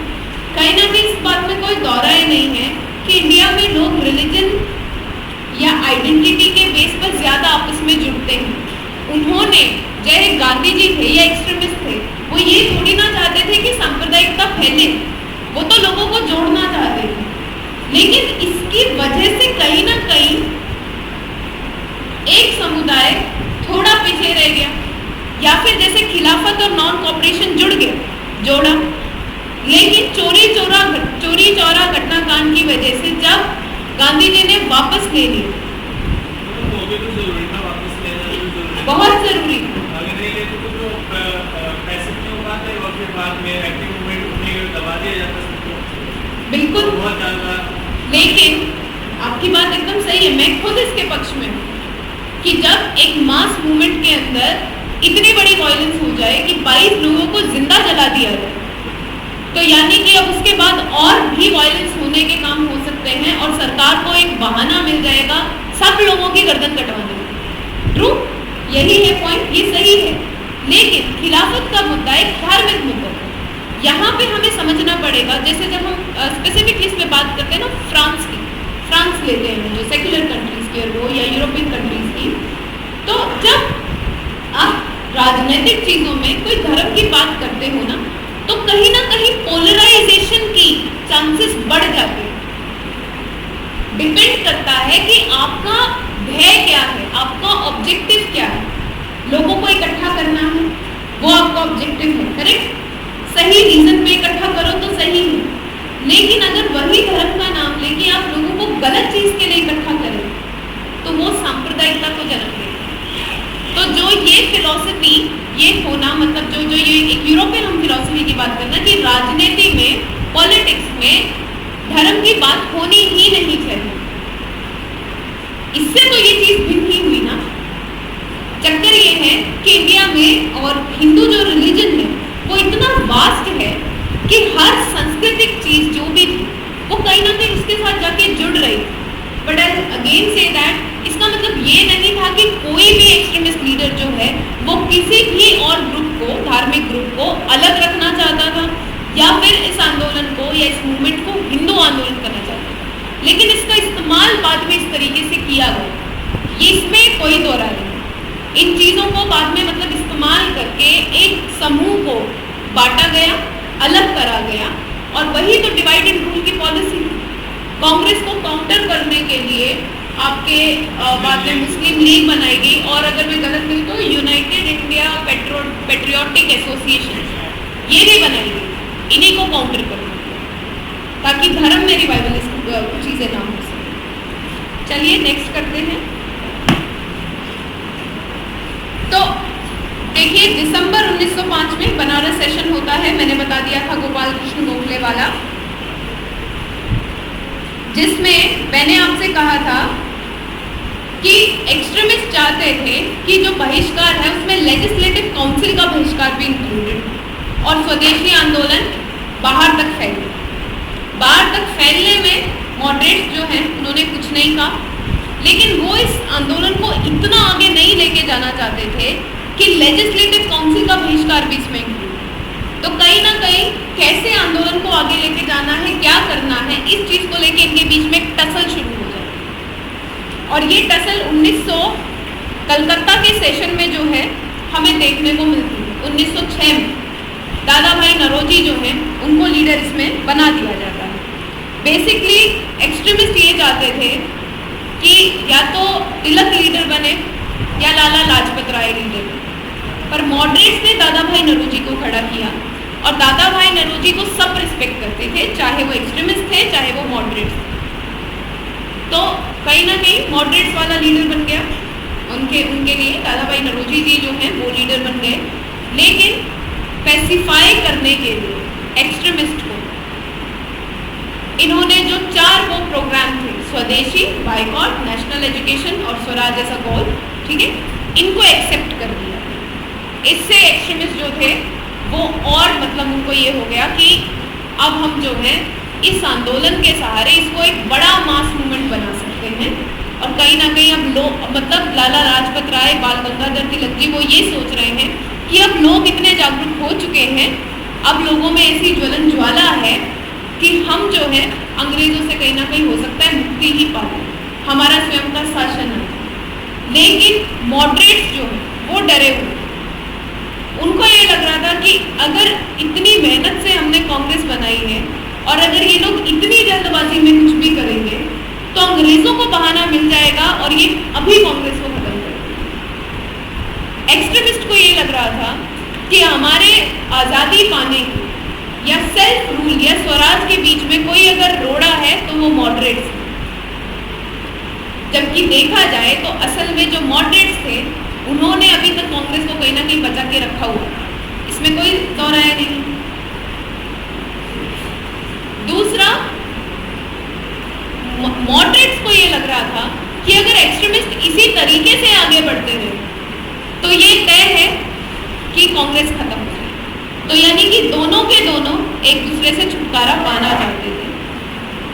कहीं ना कहीं इस बात में कोई दौराए नहीं है कि इंडिया में लोग रिलीजन या आइडेंटिटी के बेस पर ज़्यादा आपस में जुड़ते हैं। उन्होंने चाहे गांधी जी थे या एक्सट्रीमिस्ट थे, वो ये थोड़ी ना चाहते थे कि सांप्रदायिकता फैले, वो तो लोगों को जोड़ना चाहते थे। लेकिन इसकी वजह से कहीं ना कहीं एक समुदाय थोड़ा पीछे रह गया, या फिर जैसे खिलाफत और नॉन कॉपरेशन जुड़ गए, जोड़ा। लेकिन चोरी चौरा घटनाकांड की वजह से जब गांधी जी ने वापस ले लिया, बहुत जरूरी बिल्कुल। लेकिन आपकी बात एकदम सही है, मैं खुद इसके पक्ष में हूँ कि जब एक मास मूवमेंट के अंदर इतनी बड़ी वायलेंस हो जाए कि 22 लोगों को जिंदा जला दिया जाए, तो यानी कि अब उसके बाद और भी वायलेंस होने के काम हो सकते हैं और सरकार को एक बहाना मिल जाएगा सब लोगों की गर्दन कटवाने का। ट्रू, यही है पॉइंट, ये सही है। लेकिन खिलाफत का मुद्दा एक धार्मिक मुद्दा है, यहाँ पे हमें समझना पड़ेगा। जैसे जब हम स्पेसिफिकली इस पे बात करते हैं ना, फ्रांस लेते हैं जो सेक्युलर कंट्रीज की, और वो या यूरोपियन कंट्रीज की, तो जब आप राजनीतिक चीज़ों में कोई धर्म की बात करते हो ना, तो कहीं ना कहीं पोलराइजेशन की चांसेस बढ़ जाते हैं। डिपेंड करता है कि आपका ध्येय क्या है, आपका ऑब्जेक्टिव क्या है। लोगों को इकट्ठा करना है, वो आपका ऑब्जेक्टिव है, करेक्ट। सही रीजन पे इकट्ठा करो तो सही है, लेकिन अगर वही धर्म का नाम लेके आप लोगों को गलत चीज के लिए इकट्ठा करें, तो वो सांप्रदायिकता को जन्म देगा। तो जो ये फिलॉसफी, ये होना मतलब जो ये एक यूरोपियन हम फिलॉसफी की बात करना कि राजनीति में, पॉलिटिक्स में धर्म की बात होनी ही नहीं चाहिए, इससे तो ये चीज भिन्न ही हुई ना। चक्कर ये है कि इंडिया में और हिंदू जो रिलीजन है वो इतना वास्ट है कि हर सांस्कृतिक चीज जो भी थी वो कहीं ना कहीं उसके साथ जाके जुड़ रही। But I again say that इसका मतलब ये नहीं था कि कोई भी एक्सट्रीमिस्ट लीडर जो है वो किसी भी और ग्रुप को, धार्मिक ग्रुप को अलग रखना चाहता था या फिर इस आंदोलन को या इस मूवमेंट को हिंदू आंदोलन करना चाहता था। लेकिन इसका इस्तेमाल बाद में इस तरीके से किया गया, इसमें कोई दो राय नहीं। इन चीज़ों को बाद में मतलब इस्तेमाल करके एक समूह को बांटा गया, अलग करा गया, और वही तो डिवाइड एंड रूल की पॉलिसी। कांग्रेस को काउंटर करने के लिए आपके बाद में मुस्लिम लीग बनाई गई, और अगर मैं गलत नहीं तो यूनाइटेड इंडिया पेट्रियोटिक एसोसिएशन ये भी बनाई गई, इन्हीं को काउंटर करना ताकि धर्म में रिवाइवल चीज़ें ना हो सके। चलिए नेक्स्ट करते हैं। तो देखिए, दिसंबर 1905 में बनारस सेशन होता है, मैंने बता दिया था, गोपाल कृष्ण गोखले वाला, जिसमें मैंने आपसे कहा था कि एक्सट्रीमिस्ट चाहते थे कि जो बहिष्कार है उसमें लेजिस्लेटिव काउंसिल का बहिष्कार भी इंक्लूडेड, और स्वदेशी आंदोलन बाहर तक फैले। बाहर तक फैलने में मॉडरेट्स जो हैं उन्होंने कुछ नहीं कहा, लेकिन वो इस आंदोलन को इतना आगे नहीं लेके जाना चाहते थे कि लेजिस्लेटिव काउंसिल का बहिष्कार भी इसमें इंक्लूड। तो कहीं ना कहीं कैसे आंदोलन को आगे लेके जाना है, क्या करना है, इस चीज़ को लेके इनके बीच में एक टसल शुरू हो जाए। और ये टसल 1900 कलकत्ता के सेशन में जो है हमें देखने को मिलती है, 1906 में। दादा भाई नरोजी जो हैं उनको लीडर इसमें बना दिया जाता है। बेसिकली एक्सट्रीमिस्ट ये चाहते थे कि या तो तिलक लीडर बने या लाला लाजपत राय लीडर बने, पर मॉडरेट्स ने दादा भाई नरोजी को खड़ा किया और दादा भाई नरोजी को सब रिस्पेक्ट करते थे, चाहे वो एक्सट्रीमिस्ट थे चाहे वो मॉडरेट्स थे। तो कहीं ना कहीं मॉडरेट्स वाला लीडर बन गया, उनके लिए दादा भाई नरोजी जी जो हैं वो लीडर बन गए। लेकिन पैसिफाई करने के लिए एक्सट्रीमिस्ट को इन्होंने जो 4 वो प्रोग्राम थे, स्वदेशी, बाइकॉट, नेशनल एजुकेशन और स्वराज ऐसा कॉल, ठीक है, इनको एक्सेप्ट कर दिया। इससे एक्सट्रीमिस्ट जो थे वो और मतलब उनको ये हो गया कि अब हम जो है इस आंदोलन के सहारे इसको एक बड़ा मास मूवमेंट बना सकते हैं। और कहीं ना कहीं अब लोग मतलब लाला लाजपत राय, बाल गंगाधर तिलक जी वो ये सोच रहे हैं कि अब लोग इतने जागरूक हो चुके हैं, अब लोगों में ऐसी ज्वलन ज्वाला है कि हम जो है अंग्रेजों से कहीं ना कहीं हो सकता है मुक्ति ही पा लें, हमारा स्वयं का शासन है। लेकिन मॉडरेट्स जो है वो डरे हुए, उनको ये लग रहा था कि अगर इतनी मेहनत से हमने कांग्रेस बनाई है और अगर ये लोग इतनी जल्दबाजी में कुछ भी करेंगे तो अंग्रेजों को बहाना मिल जाएगा और ये अभी कांग्रेस को खत्म कर देंगे। एक्सट्रीमिस्ट को ये लग रहा था कि हमारे आज़ादी पाने या सेल्फ रूल या स्वराज के बीच में कोई अगर रोड़ा है तो वो मॉडरेट्स है। जबकि देखा जाए तो असल में जो मॉडरेट्स थे उन्होंने अभी तक कांग्रेस को कहीं ना कहीं बचा के रखा हुआ, इसमें कोई दोहराया नहीं। दूसरा, मॉडरेट्स को ये लग रहा था कि अगर एक्सट्रीमिस्ट इसी तरीके से आगे बढ़ते रहे तो ये तय है कि कांग्रेस खत्म हो जाए। तो यानी कि दोनों के दोनों एक दूसरे से छुटकारा पाना चाहते थे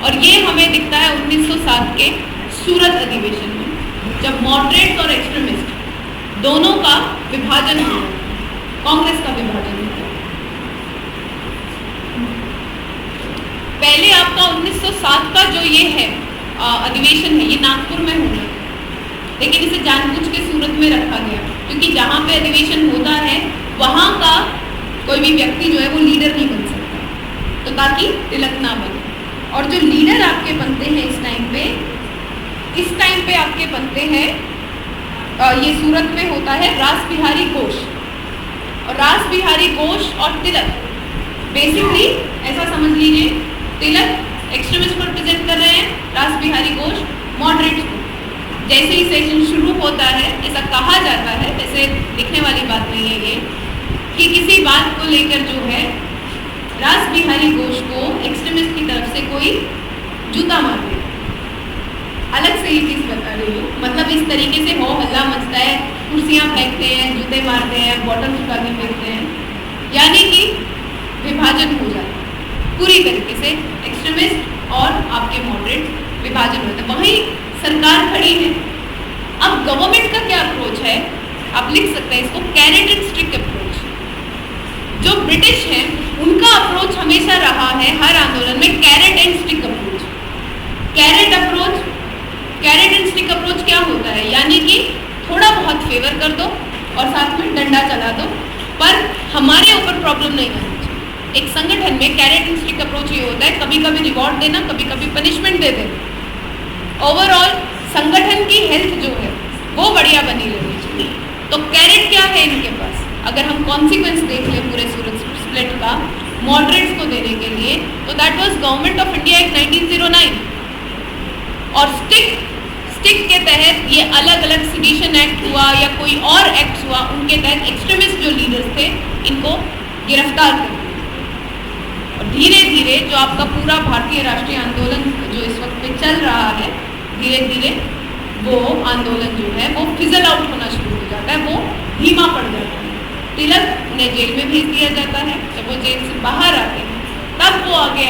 और ये हमें दिखता है 1907 के सूरत अधिवेशन में, जब मॉडरेट्स और एक्सट्रीमिस्ट दोनों का विभाजन हुआ, कांग्रेस का विभाजन हुआ। पहले आपका 1907 का जो ये है अधिवेशन है, ये नागपुर में होना, लेकिन इसे जानबूझ के सूरत में रखा गया क्योंकि जहाँ पे अधिवेशन होता है वहाँ का कोई भी व्यक्ति जो है वो लीडर नहीं बन सकता, तो ताकि तिलक ना बने। और जो लीडर आपके बनते हैं इस टाइम पे आपके बनते हैं, ये सूरत में होता है रास बिहारी घोष। और रास बिहारी घोष और तिलक, बेसिकली ऐसा समझ लीजिए, तिलक एक्सट्रीमिस्ट को रिप्रेजेंट कर रहे हैं, रास बिहारी घोष मॉडरेट्स को। जैसे ही सेशन शुरू होता है, ऐसा कहा जाता है, वैसे लिखने वाली बात नहीं है ये, कि किसी बात को लेकर जो है रास बिहारी घोष को एक्सट्रीमिस्ट की तरफ से कोई जूता मार दे। अलग से ये चीज़ बता रही हूँ, मतलब इस तरीके से हो हल्ला मचता है, कुर्सियाँ फेंकते हैं, जूते मारते हैं, बॉटल उठा के फेंकते हैं, यानी कि विभाजन हो जाता है पूरी तरीके से। एक्सट्रीमिस्ट और आपके मॉडरेट विभाजन होता है। वहीं सरकार खड़ी है। अब गवर्नमेंट का क्या अप्रोच है, आप लिख सकते हैं इसको कैरेट एंड स्टिक अप्रोच। जो ब्रिटिश है उनका अप्रोच हमेशा रहा है हर आंदोलन में carrot and stick approach. Carrot and stick approach क्या होता है, यानी कि थोड़ा बहुत फेवर कर दो और साथ में डंडा चला दो, पर हमारे ऊपर प्रॉब्लम नहीं आनी चाहिए। एक संगठन में कैरेट एंड स्टिक अप्रोच ये होता है, कभी कभी रिवॉर्ड देना, कभी कभी पनिशमेंट दे देना। ओवरऑल संगठन की हेल्थ जो है वो बढ़िया बनी रहनी चाहिए। तो कैरेट क्या है इनके पास, अगर हम कॉन्सिक्वेंस देख लें पूरे सूरत स्प्लिट का मॉडरेट्स को देने के लिए, तो that was government of India act 1909। और स्टिक के तहत ये अलग अलग सेडिशन एक्ट हुआ या कोई और एक्ट हुआ, उनके तहत एक्सट्रीमिस्ट जो लीडर्स थे इनको गिरफ्तार कर दिया। और धीरे धीरे जो आपका पूरा भारतीय राष्ट्रीय आंदोलन जो इस वक्त पे चल रहा है, धीरे धीरे वो आंदोलन जो है वो फिजल आउट होना शुरू हो जाता है, वो धीमा पड़ जाता है। तिलक उन्हें जेल में भेज दिया जाता है। जब वो जेल से बाहर आते हैं तब वो आगे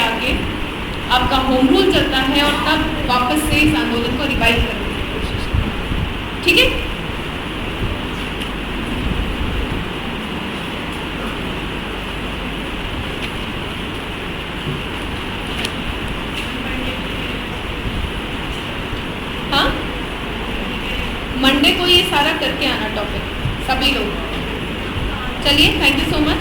आपका होम रूल चलता है और तब वापस से इस आंदोलन को रिवाइव करने की कोशिश करते हैं। ठीक है, हाँ, मंडे को ये सारा करके आना टॉपिक सभी लोग। चलिए, थैंक यू सो मच।